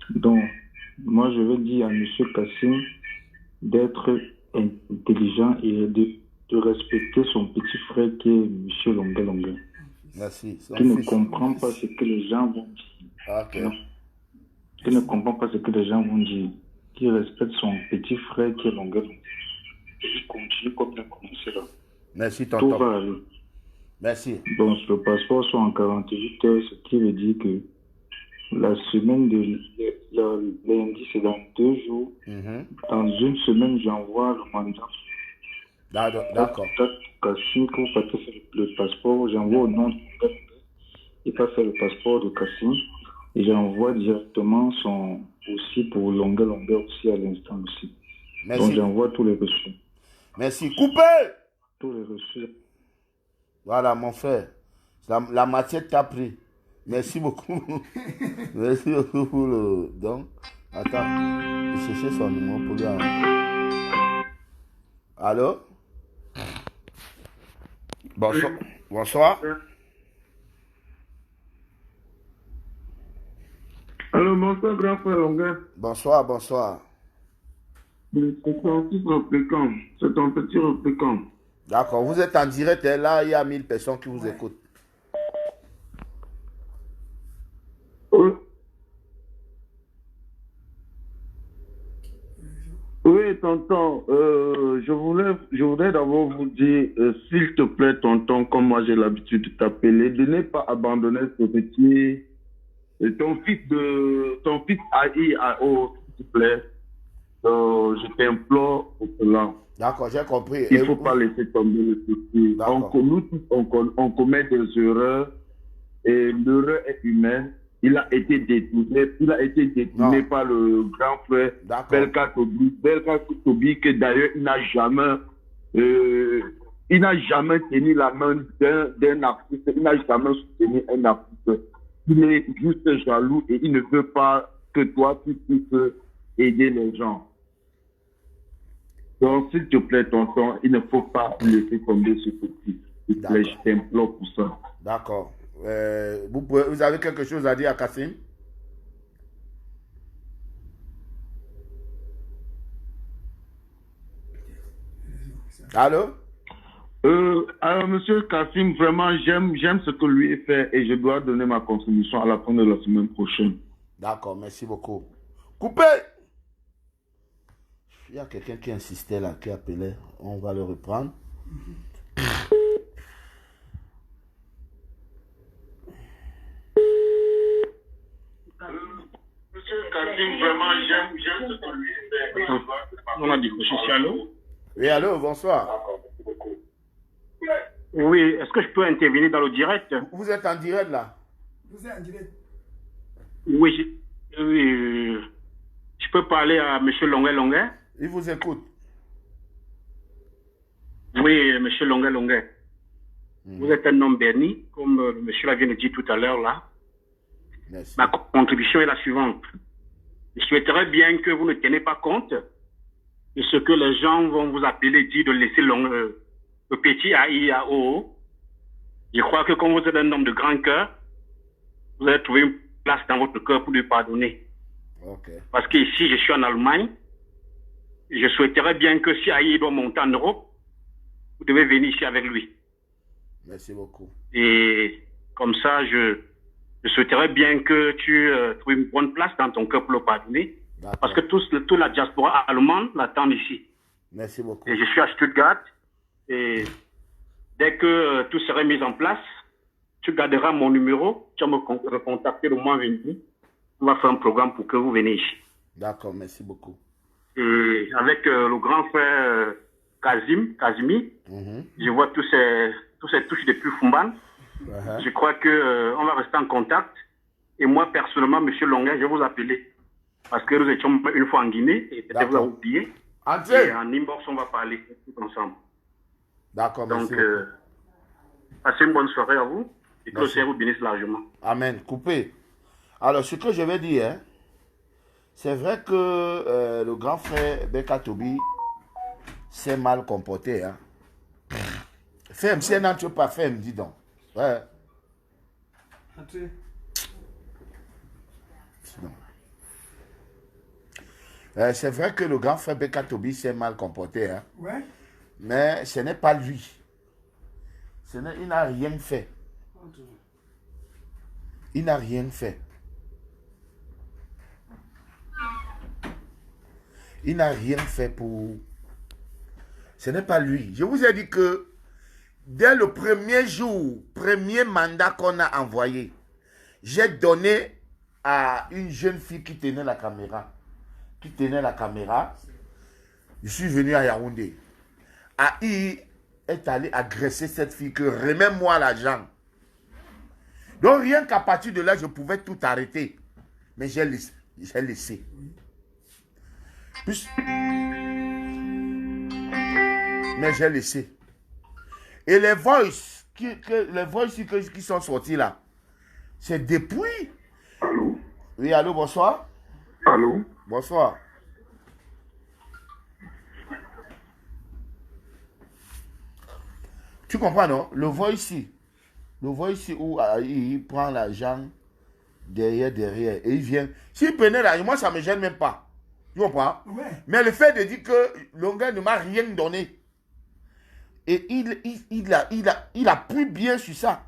Donc, moi, je veux dire à M. Kassim d'être intelligent et de respecter son petit frère qui est M. Longueur. Merci. Qui ne comprend pas ce que les gens vont dire. Ok. Qui ne comprend pas ce que les gens vont dire. qui respecte son petit frère qui est Longuet. Il continue comme il a commencé là. Merci, Tout tonton. va aller. Merci. Donc, le passeport soit en 48 heures, ce qui veut dire que la semaine de lundi, c'est dans 2 jours. Dans une semaine, j'envoie le mandat. D'accord. Kassim, pour faire le passeport, j'envoie au nom de Longuet. Il va faire le passeport de Kassim et j'envoie directement son aussi pour Longuet aussi à l'instant aussi. Merci. Donc, j'envoie tous les reçus. Merci. Coupez! Tous les reçus. Voilà, mon frère. La matière t'a pris. Merci beaucoup. Merci beaucoup pour le... Donc, attends. Je vais chercher son numéro pour lui envoyer. Allô? Bonsoir. Bonsoir. Alors, bonsoir, grand frère Longuet. Bonsoir, bonsoir. C'est ton petit répliquant. C'est ton petit répliquant. D'accord, vous êtes en direct et là, il y a 1000 personnes qui vous écoutent. Oui, tonton, je voudrais d'abord vous dire, s'il te plaît, tonton, comme moi j'ai l'habitude de t'appeler, de ne pas abandonner ce petit, ton fils AIAO, s'il te plaît. Je t'implore pour cela. D'accord, j'ai compris. Il ne faut pas laisser tomber le petit. Nous tous, on commet des erreurs et l'erreur est humaine. Il a été détourné par le grand frère Belka Tobi, que d'ailleurs il n'a jamais tenu la main d'un artiste, il n'a jamais soutenu un artiste. Il est juste jaloux et il ne veut pas que toi tu puisses aider les gens. Donc s'il te plaît, tonton, il ne faut pas laisser tomber ce petit. S'il te plaît, je t'implore pour ça. D'accord. Vous avez quelque chose à dire à Kassim? Allô? Alors, monsieur Kassim, vraiment, j'aime ce que lui fait et je dois donner ma contribution à la fin de la semaine prochaine. D'accord, merci beaucoup. Coupez! Il y a quelqu'un qui insistait là, qui appelait. On va le reprendre. Monsieur Kassim, vraiment, j'aime ce que lui fait. On a dit que je suis allô? Oui, allô, bonsoir. Oui, est-ce que je peux intervenir dans le direct? Vous êtes en direct là? Vous êtes en direct? Oui, je peux parler à M. Longuet? Il vous écoute. Oui, M. Longuet. Vous êtes un homme béni, comme le monsieur l'a vient de dire tout à l'heure là. Merci. Ma contribution est la suivante. Je souhaiterais bien que vous ne tenez pas compte de ce que les gens vont vous appeler, dire de laisser le petit AIAO. Je crois que comme vous êtes un homme de grand cœur, vous allez trouver une place dans votre cœur pour lui pardonner. Okay. Parce qu'ici, je suis en Allemagne. Je souhaiterais bien que si AI doit monter en Europe, vous devez venir ici avec lui. Merci beaucoup. Et comme ça, je souhaiterais bien que tu trouves une bonne place dans ton cœur pour le pardonner. Parce que toute la diaspora allemande l'attend ici. Merci beaucoup. Et je suis à Stuttgart. Et dès que tout serait mis en place, tu garderas mon numéro. Tu vas me recontacter le mois venu. On va faire un programme pour que vous veniez ici. D'accord, merci beaucoup. Et avec le grand frère Kazimi, je vois tous ces touches depuis Fumban. Je crois que on va rester en contact. Et moi, personnellement, M. Longuet, je vais vous appeler. Parce que nous étions une fois en Guinée, et peut-être vous avez oublié. Et en inbox, on va parler tout ensemble. D'accord, merci. Donc, passez une bonne soirée à vous, et que le Seigneur vous bénisse largement. Amen. Coupé. Alors, ce que je vais dire, hein, c'est vrai que le grand frère Belka Tobi s'est mal comporté. Hein. Ferme, si elle n'entre pas, ferme, dis donc. Ouais. C'est vrai que le grand frère Belka Tobi s'est mal comporté. Hein. Ouais. Mais ce n'est pas lui. Il n'a rien fait. Il n'a rien fait. Il n'a rien fait pour... Ce n'est pas lui. Je vous ai dit que dès le premier jour, premier mandat qu'on a envoyé, j'ai donné à une jeune fille qui tenait la caméra. Je suis venu à Yaoundé. AI est allé agresser cette fille que remets-moi l'argent. Donc rien qu'à partir de là, je pouvais tout arrêter. Mais j'ai laissé. Mais j'ai laissé. Et les voices qui sont sortis là, c'est depuis. Allô? Oui, allô, bonsoir. Allô? Bonsoir. Tu comprends, non? Le voice où il prend l'argent derrière. Et il vient. S'il prenait l'argent, moi, ça ne me gêne même pas. Tu comprends? Ouais. Mais le fait de dire que Longueur ne m'a rien donné, et il appuie bien sur ça,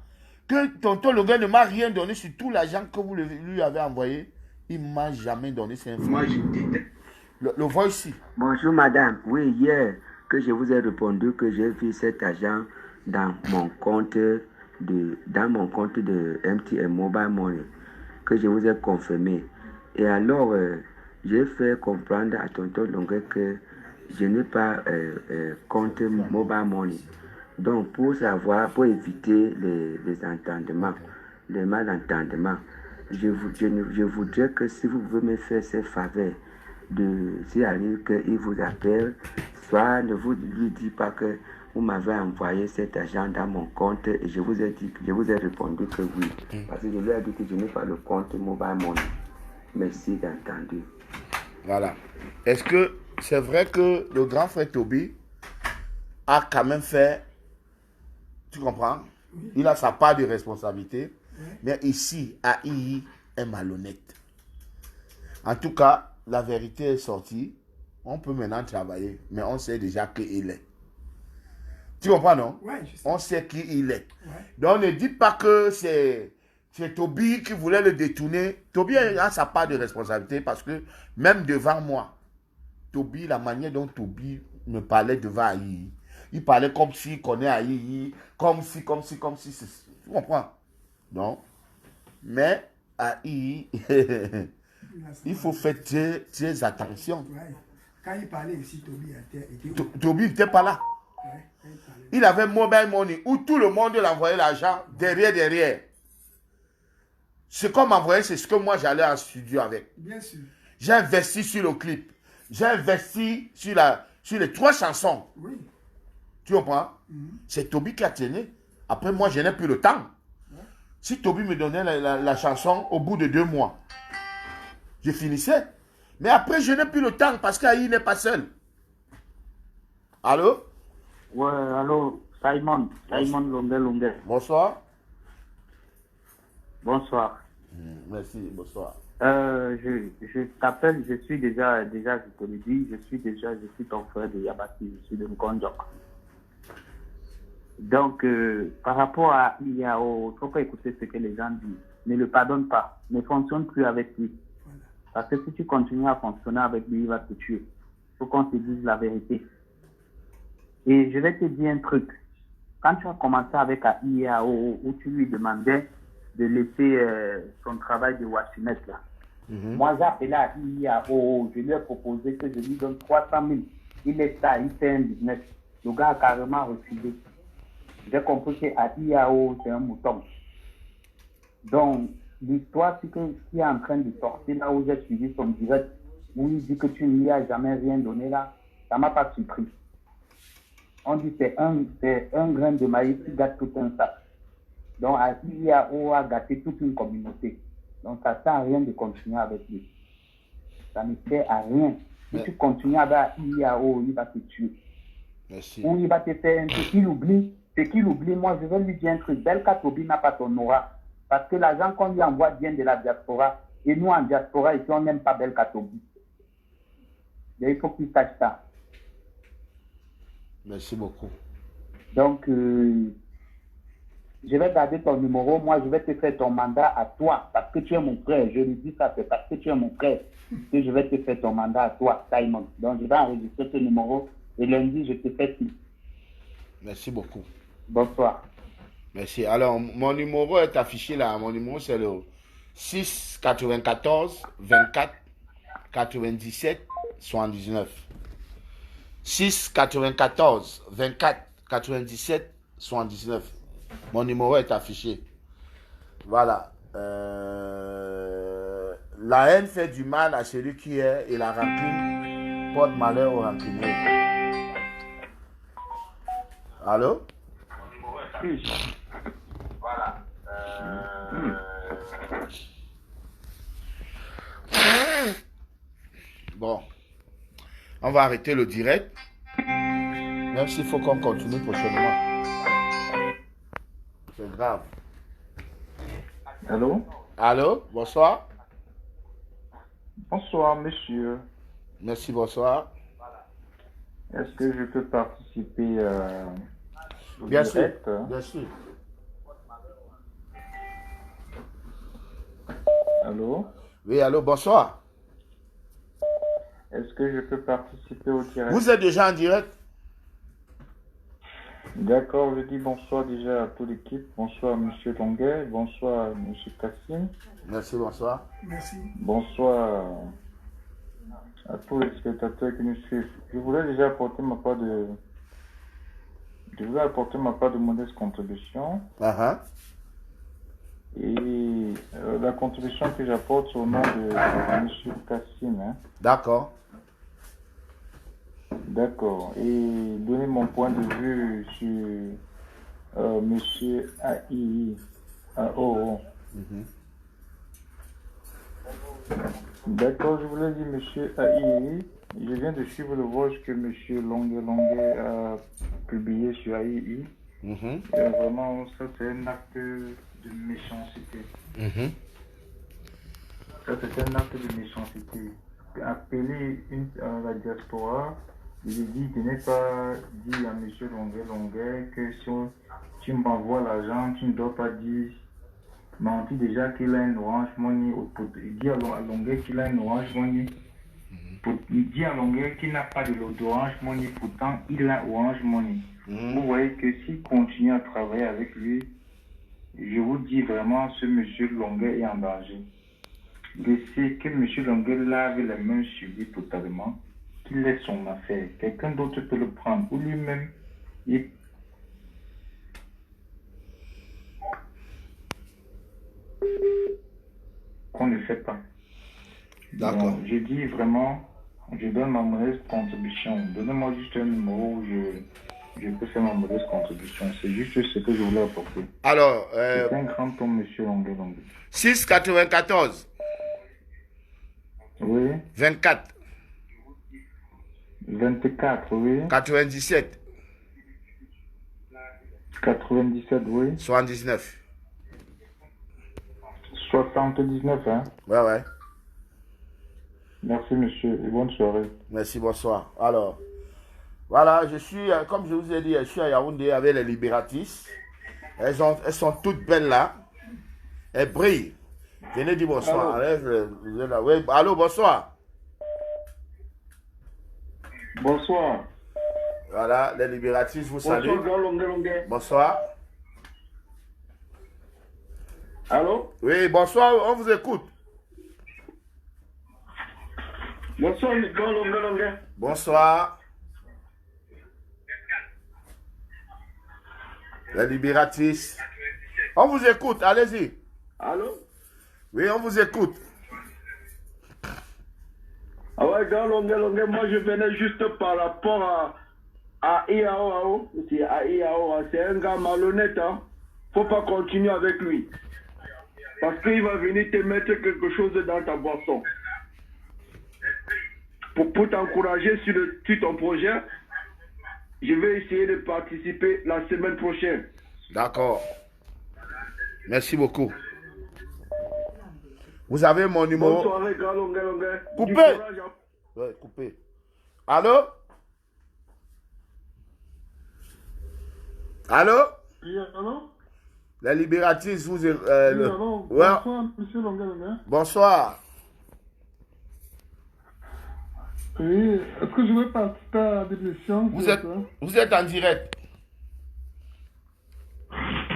que tonton Longueur ne m'a rien donné sur tout l'argent que vous lui avez envoyé, il ne m'a jamais donné ces infos. Moi, je déteste. Le voice. Bonjour, madame. Oui, hier que je vous ai répondu que j'ai vu cet argent dans mon compte de MTN Mobile Money, que je vous ai confirmé. Et alors, j'ai fait comprendre à tonton Longueur que je n'ai pas compte Mobile Money. Donc, pour éviter les entendements, les malentendements, je voudrais que si vous pouvez me faire ces faveurs, s'il arrive qu'il vous appelle, soit ne vous lui dites pas que vous m'avez envoyé cet argent dans mon compte et je vous ai répondu que oui. Parce que je lui ai dit que je n'ai pas le compte Mobile Money. Merci d'entendu. Voilà. Est-ce que c'est vrai que le grand frère Toby a quand même fait, tu comprends? Il a sa part de responsabilité, mais ici, AI est malhonnête. En tout cas, la vérité est sortie. On peut maintenant travailler, mais on sait déjà qui il est. Tu comprends, non? Ouais, je sais. On sait qui il est. Ouais. Donc, ne dites pas que c'est Toby qui voulait le détourner. Toby a sa part de responsabilité parce que même devant moi, Toby, la manière dont Toby me parlait devant AI, il parlait comme s'il connaît AI, comme si. Tu comprends? Non. Mais AI, il faut faire très attention. Ouais. Quand il parlait ici, Toby était Toby n'était pas là. Ouais, Il avait Mobile Money où tout le monde l'envoyait l'argent derrière. Ce qu'on m'envoyait, c'est ce que moi j'allais en studio avec. Bien sûr. J'ai investi sur le clip. J'ai investi sur les 3 chansons. Oui. Tu comprends? C'est Toby qui a tenu. Après, moi, je n'ai plus le temps. Si Toby me donnait la chanson au bout de 2 mois, je finissais. Mais après, je n'ai plus le temps parce qu'Aïe n'est pas seul. Allô? Ouais, allô, Simon Longueur. Bonsoir. Bonsoir. Merci, bonsoir. Je t'appelle, je suis déjà, je te le dis, je suis ton frère de Yabati, je suis de Nkondjok. Donc, par rapport à IAO, il ne faut pas écouter ce que les gens disent. Ne le pardonne pas, ne fonctionne plus avec lui. Parce que si tu continues à fonctionner avec lui, il va te tuer. Il faut qu'on te dise la vérité. Et je vais te dire un truc. Quand tu as commencé avec IAO, où tu lui demandais de laisser son travail de Washinet là. Moi, j'ai appelé à IAO, je lui ai proposé que je lui donne 300 000. Il est ça, il fait un business. Le gars a carrément refusé. J'ai compris qu'à IAO, c'est un mouton. Donc, l'histoire qui est en train de sortir là où j'ai suivi son direct, où il dit que tu n'y as jamais rien donné là, ça ne m'a pas surpris. On dit que c'est un grain de maïs qui gâte tout un sac. Donc, IAO a gâté toute une communauté. Donc, ça ne sert à rien de continuer avec lui. Ça ne sert à rien. Si tu continues avec IAO, il va te tuer. Merci. Ou il va te faire un truc. Il oublie. Ce qu'il oublie, moi, je vais lui dire un truc. Belka Toby n'a pas ton aura. Parce que l'argent qu'on lui envoie vient de la diaspora. Et nous, en diaspora, ici, on n'aime pas Belka Toby. Et il faut qu'il sache ça. Merci beaucoup. Donc, je vais garder ton numéro, moi je vais te faire ton mandat à toi, parce que tu es mon frère. Je lui dis ça, c'est parce que tu es mon frère que je vais te faire ton mandat à toi, Simon. Donc je vais enregistrer ce numéro et lundi je te fais ci. Merci beaucoup. Bonsoir. Merci. Alors, mon numéro est affiché là. Mon numéro, c'est le 6 94 24 97 79. 6 94 24 97 79. Mon numéro est affiché. Voilà. La haine fait du mal à celui qui est et la rancune porte malheur au rancunier. Allô? Voilà. Bon. On va arrêter le direct. Même s'il faut qu'on continue prochainement. C'est grave. Allô? Allô? Bonsoir. Bonsoir, monsieur. Merci, bonsoir. Est-ce que je peux participer au Bien direct? sûr, bien sûr. Allô? Oui, allô, bonsoir. Est-ce que je peux participer au direct? Vous êtes déjà en direct? D'accord, je dis bonsoir déjà à toute l'équipe. Bonsoir, monsieur Longuet. Bonsoir, monsieur Kassim. Merci, bonsoir. Merci. Bonsoir à tous les spectateurs qui nous suivent. Je voulais déjà apporter ma part de modeste contribution. Et la contribution que j'apporte au nom de monsieur Kassim. Hein. D'accord. D'accord. Et donner mon point de vue sur monsieur AI. D'accord, je voulais dire monsieur AI. Je viens de suivre le voice que monsieur Longuet a publié sur AI. Vraiment, ça c'est un acte de méchanceté. Ça c'est un acte de méchanceté. Appeler la diaspora, je lui dis, de ne pas dire à M. Longuet que si tu m'envoies l'argent, tu ne dois pas dire, mentir déjà qu'il a un Orange Money, dire à Longuet qu'il a un Orange Money, dire à Longuet qu'il n'a pas d'Orange Money, pourtant il a Orange Money. Vous voyez que s'il continue à travailler avec lui, je vous dis vraiment, ce M. Longuet est en danger. Laissez que M. Longuet lave les mains sur lui totalement, qu'il laisse son affaire. Quelqu'un d'autre peut le prendre, ou lui-même, qu'on ne fait pas. D'accord. Donc, je dis vraiment, je donne ma modeste contribution. Donnez-moi juste un numéro où je peux faire ma modeste contribution. C'est juste ce que je voulais apporter. Alors, c'est un grand homme, M. Longuet. 6 94. Oui. 24. 24, oui. 97. 97, oui. 79. 79, hein. Ouais. Merci, monsieur, et bonne soirée. Merci, bonsoir. Alors, voilà, je suis, comme je vous ai dit, je suis à Yaoundé avec les libératrices. Elles sont toutes belles là. Elles brillent. Venez dire bonsoir. Oui. Allô, bonsoir. Bonsoir. Voilà, les libératrices vous saluent. Bonsoir, Longuet. Bonsoir. Allô? Oui, bonsoir, on vous écoute. Bonsoir, Longuet. Bonsoir. Les libératrices. On vous écoute, allez-y. Allô? Oui, on vous écoute. Ah ouais, Longuet, moi je venais juste par rapport à IAO. C'est un gars malhonnête, hein. Faut pas continuer avec lui. Parce qu'il va venir te mettre quelque chose dans ta boisson. Pour t'encourager sur ton projet, je vais essayer de participer la semaine prochaine. D'accord. Merci beaucoup. Vous avez mon numéro. Bonne soirée, Longuet. Coupé. Oui, coupé. Allô? Oui, allô? La libératrice, vous... Oui, alors, Ouais. bonsoir, monsieur Longa. Bonsoir. Oui, est-ce que je vais participer à l'émission? Vous êtes en direct.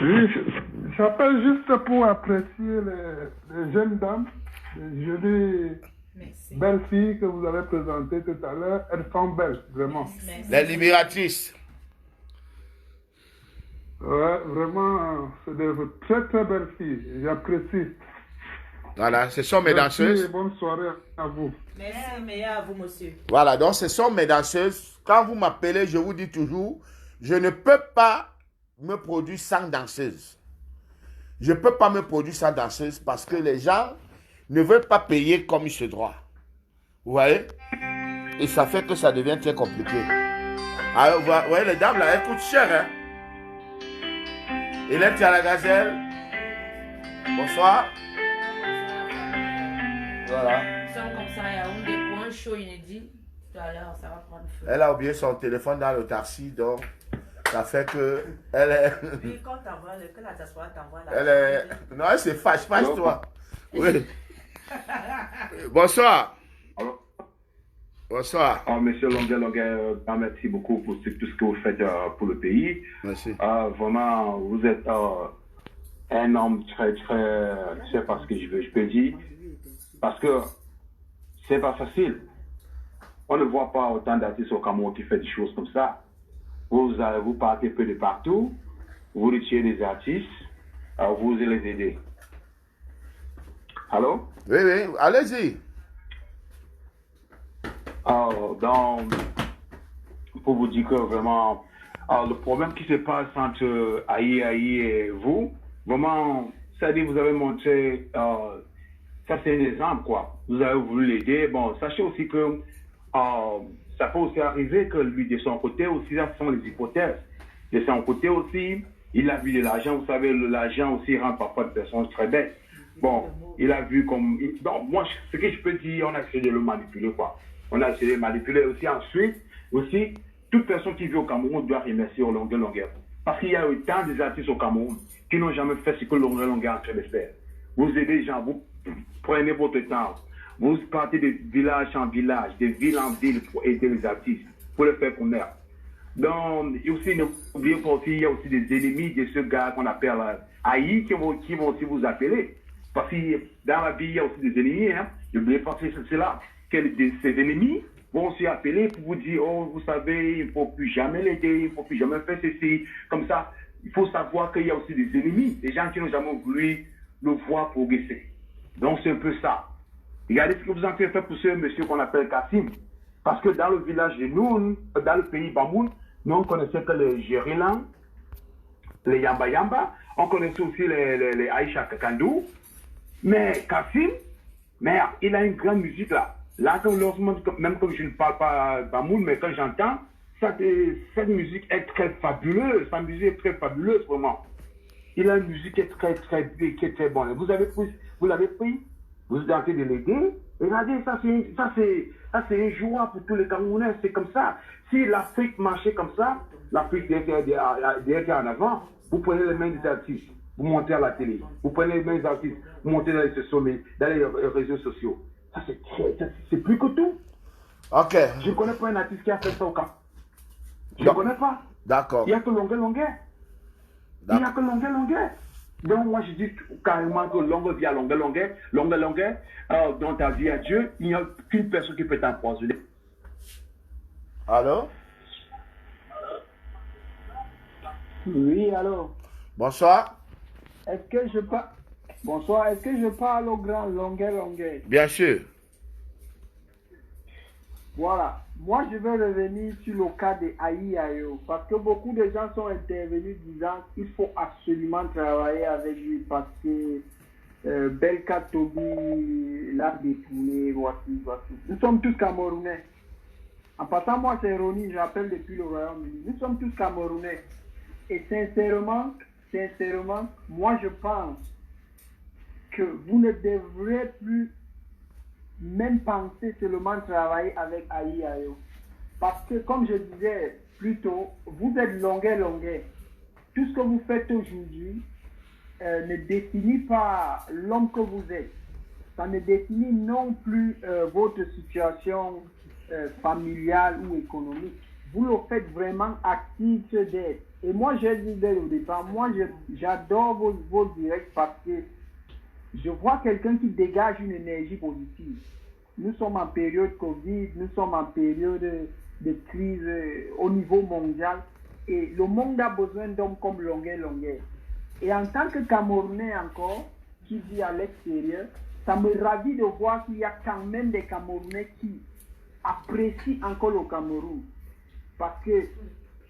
Oui, j'appelle juste pour apprécier les jeunes dames, les jolies belles filles que vous avez présentées tout à l'heure. Elles sont belles, vraiment. La libératrice. Ouais, vraiment, c'est de très très belles filles. J'apprécie. Voilà, ce sont mes Merci danseuses. et bonne soirée à vous. Merci, meilleur à vous, monsieur. Voilà, donc ce sont mes danseuses. Quand vous m'appelez, je vous dis toujours, je ne peux pas me produire sans danseuse. Je ne peux pas me produire sans danseuse parce que les gens ne veulent pas payer comme il se doit. Vous voyez? Et ça fait que ça devient très compliqué. Alors, vous voyez, les dames là, elles coûtent cher, hein? Hélène à la gazelle. Bonsoir. Voilà. Nous sommes comme ça, il y a un des points chauds inédits. Tout à l'heure, ça va prendre feu. Elle a oublié son téléphone dans le taxi, donc ça fait que elle est... Puis quand t'envoies, que la diaspora t'envoie là. Elle est... Non, elle se fâche-toi. Oui. Bonsoir. Bonsoir. Monsieur Longuet, merci beaucoup pour tout ce que vous faites pour le pays. Merci. Vraiment, vous êtes un homme très, je sais pas ce que je peux dire, parce que c'est pas facile. On ne voit pas autant d'artistes au Cameroun qui font des choses comme ça. Vous partez un peu de partout, vous retirez des artistes, vous allez les aider. Allô? Oui, allez-y. Donc, pour vous dire que vraiment, le problème qui se passe entre Aïe et vous, vraiment, c'est-à-dire vous avez montré, ça c'est un exemple quoi. Vous avez voulu l'aider. Bon, sachez aussi que ça peut aussi arriver que lui, de son côté aussi, ça sont les hypothèses. De son côté aussi, il a vu de l'argent. Vous savez, l'argent aussi rend parfois des personnes très bêtes. Bon, il a vu comme... Donc, moi, ce que je peux dire, on a essayé de le manipuler, quoi. On a essayé de manipuler aussi. Ensuite, aussi, toute personne qui vit au Cameroun doit remercier au longueur. Parce qu'il y a eu tant des artistes au Cameroun qui n'ont jamais fait ce que longueur est en train de faire. Vous aidez les gens, vous prenez votre temps. Vous partez de village en village, de ville en ville pour aider les artistes, pour les faire connaître. Donc, et aussi, n'oubliez pas aussi, il y a aussi des ennemis de ce gars qu'on appelle Aïe qui vont aussi vous appeler. Parce que dans la vie, il y a aussi des ennemis. Hein. N'oubliez pas que c'est là. Ces ennemis vont aussi appeler pour vous dire, oh, vous savez, il ne faut plus jamais l'aider, il ne faut plus jamais faire ceci. Comme ça, il faut savoir qu'il y a aussi des ennemis, des gens qui n'ont jamais voulu le voir progresser. Donc, c'est un peu ça. Regardez ce que vous en faites pour ce monsieur qu'on appelle Kassim. Parce que dans le village de nous, dans le pays Bamoun, nous on connaissait que les Jérilan, les Yamba Yamba, on connaissait aussi les Aïcha Kakandou. Mais Kassim, merde, il a une grande musique là. Là, même comme je ne parle pas Bamoun, mais quand j'entends, cette musique est très fabuleuse. Sa musique est très fabuleuse, vraiment. Il a une musique qui est très bonne. Vous l'avez pris, vous êtes en train de l'aider. Regardez, ça c'est un joie pour tous les Camerounais. C'est comme ça. Si l'Afrique marchait comme ça, l'Afrique était en avant, vous prenez les mains des artistes, vous montez à la télé. Vous prenez les mains des artistes, vous montez dans les réseaux sociaux. Ça c'est plus que tout. Ok. Je ne connais pas un artiste qui a fait ça au camp. Je ne connais pas. D'accord. Il n'y a que longueur. Il n'y a que longueur. Donc moi je dis carrément que longue vie à longueur, dans ta vie à Dieu, il n'y a qu'une personne qui peut t'empoisonner. Allô? Oui, allô? Bonsoir. Est-ce que je parle... Bonsoir, est-ce que je parle au grand longueur? Bien sûr. Voilà. Moi, je vais revenir sur le cas de Aïe Ayo, parce que beaucoup de gens sont intervenus disant qu'il faut absolument travailler avec lui, parce que Belka Tobi l'a détourné, voici. Nous sommes tous Camerounais. En passant, moi, c'est Ronnie, j'appelle depuis le Royaume-Uni. Nous sommes tous Camerounais. Et sincèrement, moi, je pense que vous ne devrez plus même penser seulement travailler avec Aïe Ayo. Parce que, comme je disais plus tôt, vous êtes longueur. Tout ce que vous faites aujourd'hui, ne définit pas l'homme que vous êtes. Ça ne définit non plus votre situation familiale ou économique. Vous le faites vraiment à titre d'aide. Et moi, j'ai dit dès le départ, moi, j'adore vos directs parce que je vois quelqu'un qui dégage une énergie positive. Nous sommes en période Covid, nous sommes en période de crise au niveau mondial. Et le monde a besoin d'hommes comme Longuet. Et en tant que Camerounais encore, qui vit à l'extérieur, ça me ravit de voir qu'il y a quand même des Camerounais qui apprécient encore le Cameroun. Parce que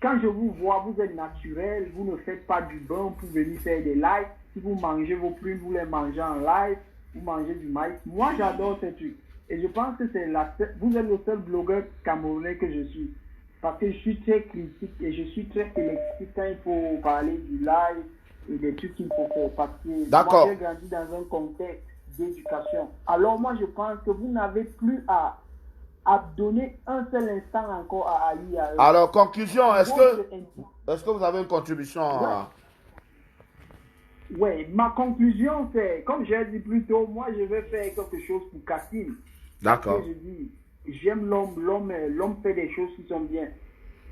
quand je vous vois, vous êtes naturel, vous ne faites pas du bain pour venir faire des lives. Si vous mangez vos prunes, vous les mangez en live, vous mangez du maïs. Moi, j'adore ces trucs. Et je pense que vous êtes le seul blogueur camerounais que je suis. Parce que je suis très critique et je suis très sélectif quand il faut parler du live et des trucs qu'il faut faire. Parce que moi, j'ai grandi dans un contexte d'éducation. Alors moi, je pense que vous n'avez plus à donner un seul instant encore à IA. Alors, conclusion, est-ce que vous avez une contribution Oui, ma conclusion, c'est, comme j'ai dit plus tôt, moi, je vais faire quelque chose pour Kassim. D'accord. Je dis, j'aime l'homme fait des choses qui sont bien.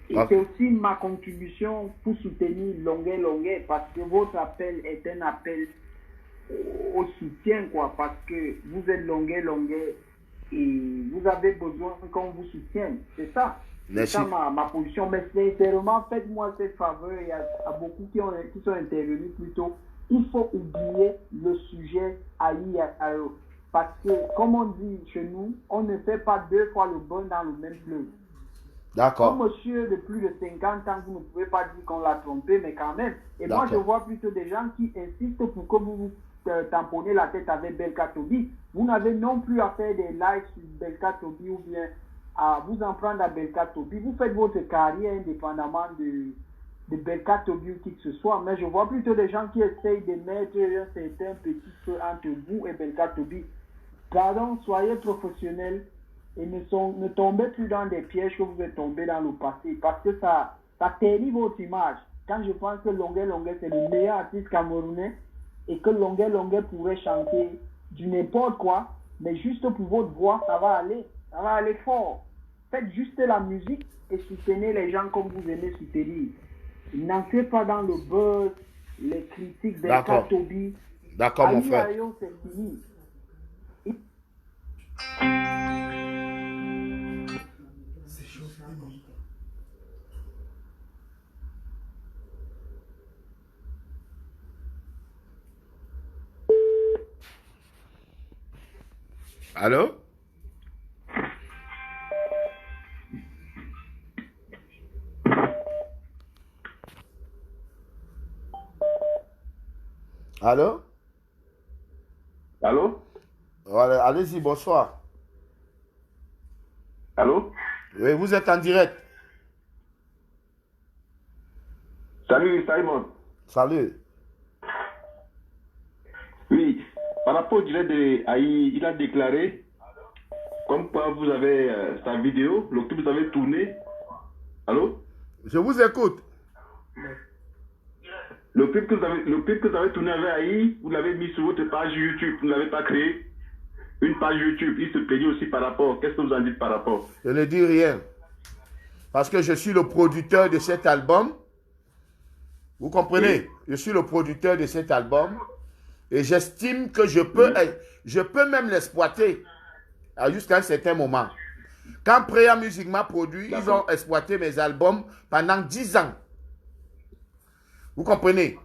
Et c'est aussi ma contribution pour soutenir Longuet, parce que votre appel est un appel au soutien, quoi, parce que vous êtes Longuet, et vous avez besoin qu'on vous soutienne. C'est ça. C'est ça ma position. Mais sincèrement, faites-moi cette faveur. Il y a beaucoup qui sont intervenus plus tôt. Il faut oublier le sujet AIAO. Parce que, comme on dit chez nous, on ne fait pas deux fois le bon dans le même fleuve. D'accord. Un monsieur de plus de 50 ans, vous ne pouvez pas dire qu'on l'a trompé, mais quand même. Et moi, je vois plutôt des gens qui insistent pour que vous tamponnez la tête avec Belka Tobi. Vous n'avez non plus à faire des lives sur Belka Tobi ou bien à vous en prendre à Belka Tobi. Vous faites votre carrière indépendamment de Belka Tobi ou qui que ce soit. Mais je vois plutôt des gens qui essayent de mettre un certain petit feu entre vous et Belka Tobi. Pardon, soyez professionnels et ne tombez plus dans des pièges que vous êtes tombés dans le passé. Parce que ça ternit votre image. Quand je pense que Longuet, c'est le meilleur artiste camerounais et que Longuet pourrait chanter du n'importe quoi, mais juste pour votre voix, ça va aller fort. Faites juste la musique et soutenez les gens comme vous aimez soutenir. N'entrez pas dans le buzz, les critiques des Tobi. D'accord, mon frère. C'est fini. Allô? Allô? Allô? Voilà, allez-y, bonsoir. Allô? Oui, vous êtes en direct. Salut Simon. Salut. Oui, par rapport au direct de Aïe, il a déclaré comme quoi vous avez sa vidéo, le clip vous avez tourné. Allô? Je vous écoute. Le clip que vous avez tourné avec Aïe, vous l'avez mis sur votre page YouTube, vous n'avez pas créé une page YouTube. Il se plaignait aussi par rapport. Qu'est-ce que vous en dites par rapport? Je ne dis rien. Parce que je suis le producteur de cet album. Vous comprenez? Oui. Je suis le producteur de cet album. Et j'estime que je peux même l'exploiter jusqu'à un certain moment. Quand Preya Music m'a produit, ils ont exploité mes albums pendant 10 ans. Vous comprenez?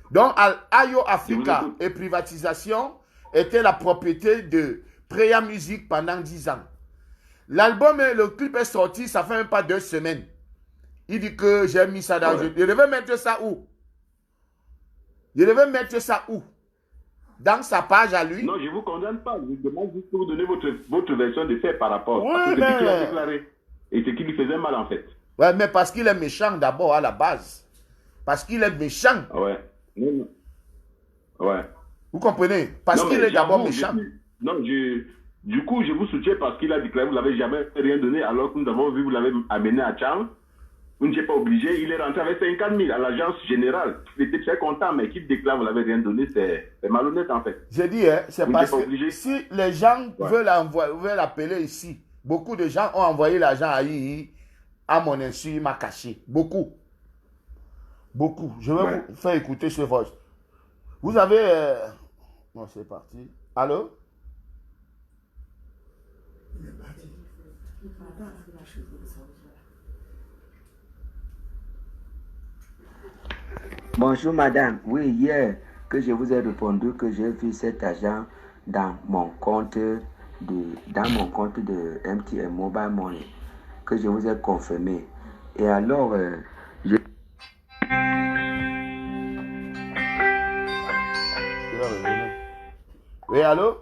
Donc, Ayo Africa et privatisation était la propriété de Preya Music pendant 10 ans. L'album et le clip est sorti, ça fait même pas 2 semaines. Il dit que j'ai mis ça dans... Je devais mettre ça où? Je devais mettre ça où? Dans sa page à lui? Non, je ne vous condamne pas. Je demande juste que vous donnez votre version de fait par rapport à ce qu'il a déclaré. Et ce qui lui faisait mal en fait. Ouais, mais parce qu'il est méchant d'abord à la base. Parce qu'il est méchant. Ouais. Non. Ouais. Vous comprenez? Parce qu'il est d'abord méchant. Du coup, je vous soutiens parce qu'il a déclaré que vous n'avez jamais rien donné alors que nous avons vu que vous l'avez amené à Charles. Vous n'étiez pas obligé. Il est rentré avec 50 000 à l'agence générale. Il était très content, mais qu'il déclare, vous l'avez rien donné, c'est malhonnête en fait. J'ai dit, hein, c'est parce que si les gens veulent appeler ici, beaucoup de gens ont envoyé l'argent à II, à mon insu, il m'a caché. Beaucoup. Beaucoup. Je vais vous faire écouter ce voice. Vous avez... Bon, c'est parti. Allô? Bonjour madame, oui, hier que je vous ai répondu que j'ai vu cet argent dans mon compte de MTN Mobile Money, que je vous ai confirmé. Et alors, Oui, allô?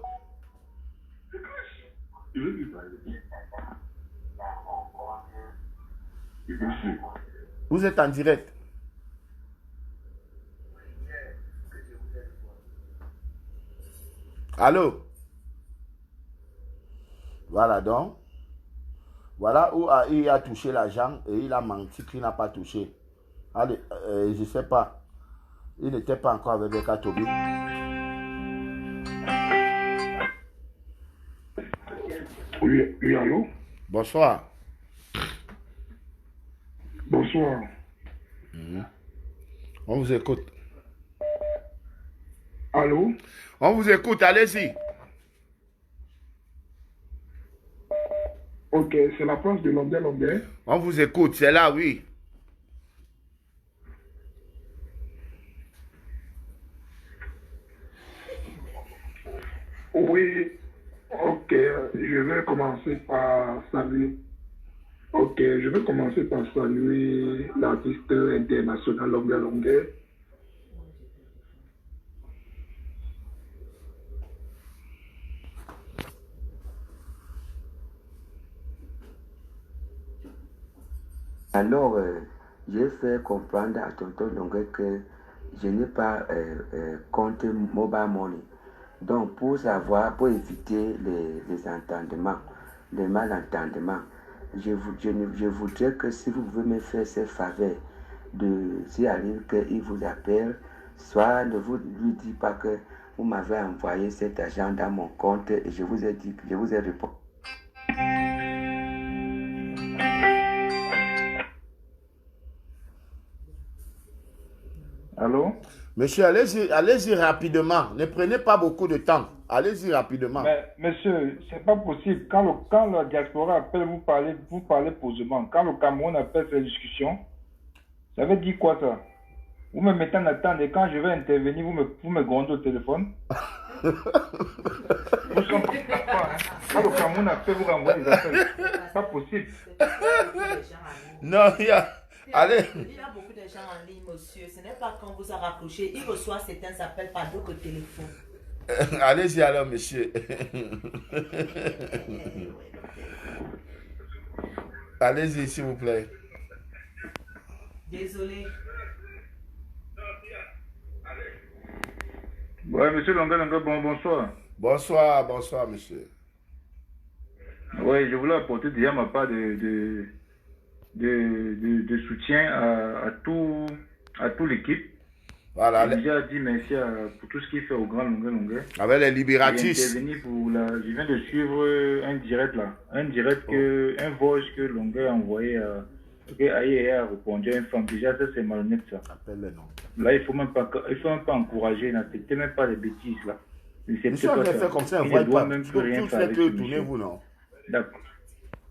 Vous êtes en direct. Allô? Voilà donc. Voilà où il a touché l'argent et il a menti qu'il n'a pas touché. Allez, je ne sais pas. Il n'était pas encore avec Beka Tobi. Oui, allô? Bonsoir. Bonsoir. On vous écoute. Allô? On vous écoute, allez-y. Ok, c'est la place de Longueuil. On vous écoute, c'est là, oui. Oui, ok, je vais commencer par saluer. Ok, je vais commencer par saluer l'artiste international Longueuil. alors, j'ai fait comprendre à Tonton Longueuil que je n'ai pas compte Mobile Money. Donc, pour savoir, pour éviter les entendements, les malentendements, je voudrais que si vous pouvez me faire ces faveurs, s'il arrive qu'il vous appelle, soit ne vous lui dites pas que vous m'avez envoyé cet argent dans mon compte et je vous ai dit, je vous ai répondu. Allô? Monsieur, allez-y rapidement. Ne prenez pas beaucoup de temps. Allez-y rapidement. Mais, monsieur, c'est pas possible. Quand la diaspora appelle, vous parlez posément. Quand le Cameroun appelle ces discussions, ça veut dire quoi ça? Vous me mettez en attente et quand je vais intervenir, vous me grondez au téléphone. Vous comprenez pas, hein? Quand le Cameroun appelle, vous renvoyez les appels. C'est pas possible. Non, allez. Il y a beaucoup de gens en ligne, monsieur. Ce n'est pas quand vous a raccroché. Il reçoit certains appels par d'autres téléphones. Allez-y alors, monsieur. Allez-y, s'il vous plaît. Désolé. Ouais, monsieur Longueuil, bonsoir. Bonsoir, monsieur. Oui, je voulais apporter déjà ma part de soutien à toute l'équipe. Voilà. J'ai déjà dit merci pour tout ce qu'il fait au Grand Longueuil. Avec les libératistes. Je viens de suivre un direct là. Un voice que Longueuil a envoyé à Aïe a répondu à une femme. Déjà, ça c'est malhonnête ça. Là, il ne faut même pas encourager. C'était même pas des bêtises là. Monsieur, on fait comme ça, on ne voit pas. Tout fait que tournez-vous, non? D'accord.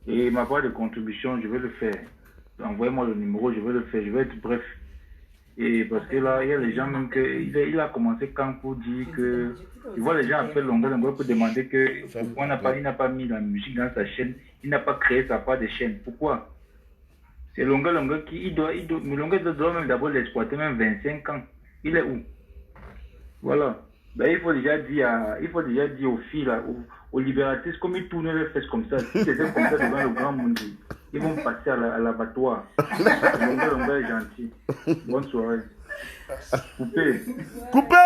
Et ma part de contribution, je vais le faire. Envoyez-moi le numéro, je vais le faire. Je vais être bref. Et parce que là, il y a les gens même que... Il a commencé quand pour dire que... Tu vois, les gens appellent Longueuil pour demander que... Pourquoi il n'a pas mis la musique dans sa chaîne. Il n'a pas créé sa part de chaîne. Pourquoi? C'est Longueuil qui... Mais Longueuil doit même d'abord l'exploiter, même 25 ans. Il est où? Voilà. Ben, il faut déjà dire aux filles, là, aux libératistes, comme ils tournent les fesses comme ça. Si c'était comme ça devant le grand monde, ils vont passer à l'abattoir. Longueuil est gentil. Bonne soirée. Coupez!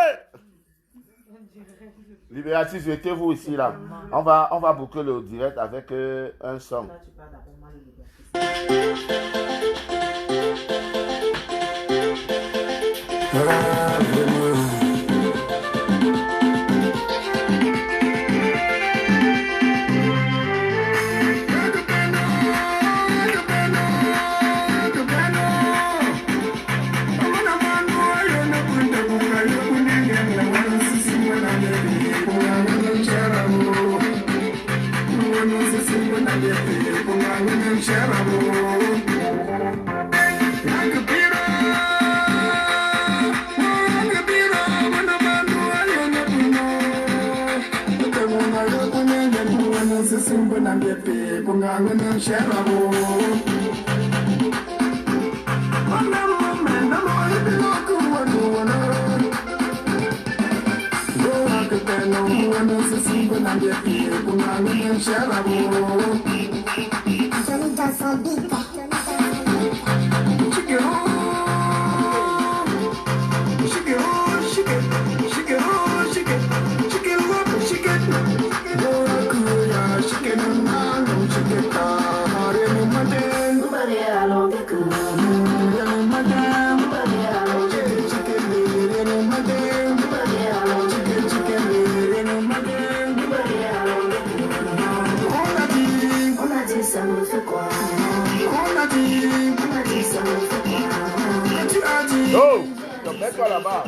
Libératistes, mettez-vous ici, là. On va boucler le direct avec un son. Oh, mets-toi là-bas.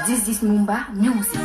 This is Mumba Music.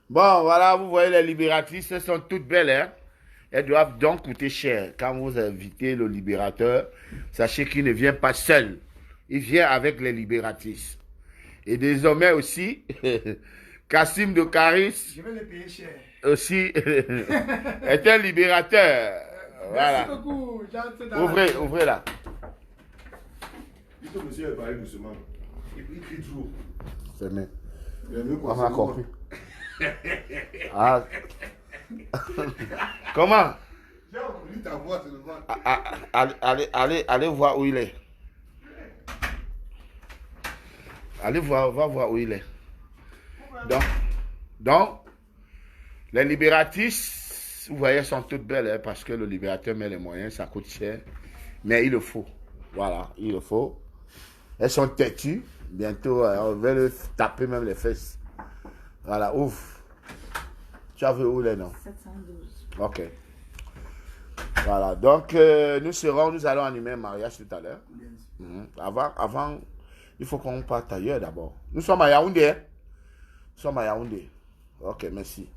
Bon, voilà, vous voyez, les libératrices, elles sont toutes belles, hein. Elles doivent donc coûter cher. Quand vous invitez le libérateur, sachez qu'il ne vient pas seul. Il vient avec les libératrices. Et désormais aussi, Kassim de Caris, je vais les payer cher, aussi est un libérateur. Voilà. Merci beaucoup. Ouvrez là. Dites au monsieur, parlez doucement. Il crie toujours. C'est bien. On a compris. Ah. Comment? J'ai entendu ta voix seulement. Allez voir où il est. Allez voir, va voir où il est. Donc, les libératrices, vous voyez, sont toutes belles, hein, parce que le libérateur met les moyens, ça coûte cher. Mais il le faut. Voilà, il le faut. Elles sont têtues. Bientôt, on va leur taper même les fesses. Voilà, ouvre. Tu as vu où les noms? 712. Ok. Voilà, donc nous allons animer un mariage tout à l'heure. Avant, il faut qu'on parte ailleurs d'abord. Nous sommes à Yaoundé. Hein? Nous sommes à Yaoundé. Ok, merci.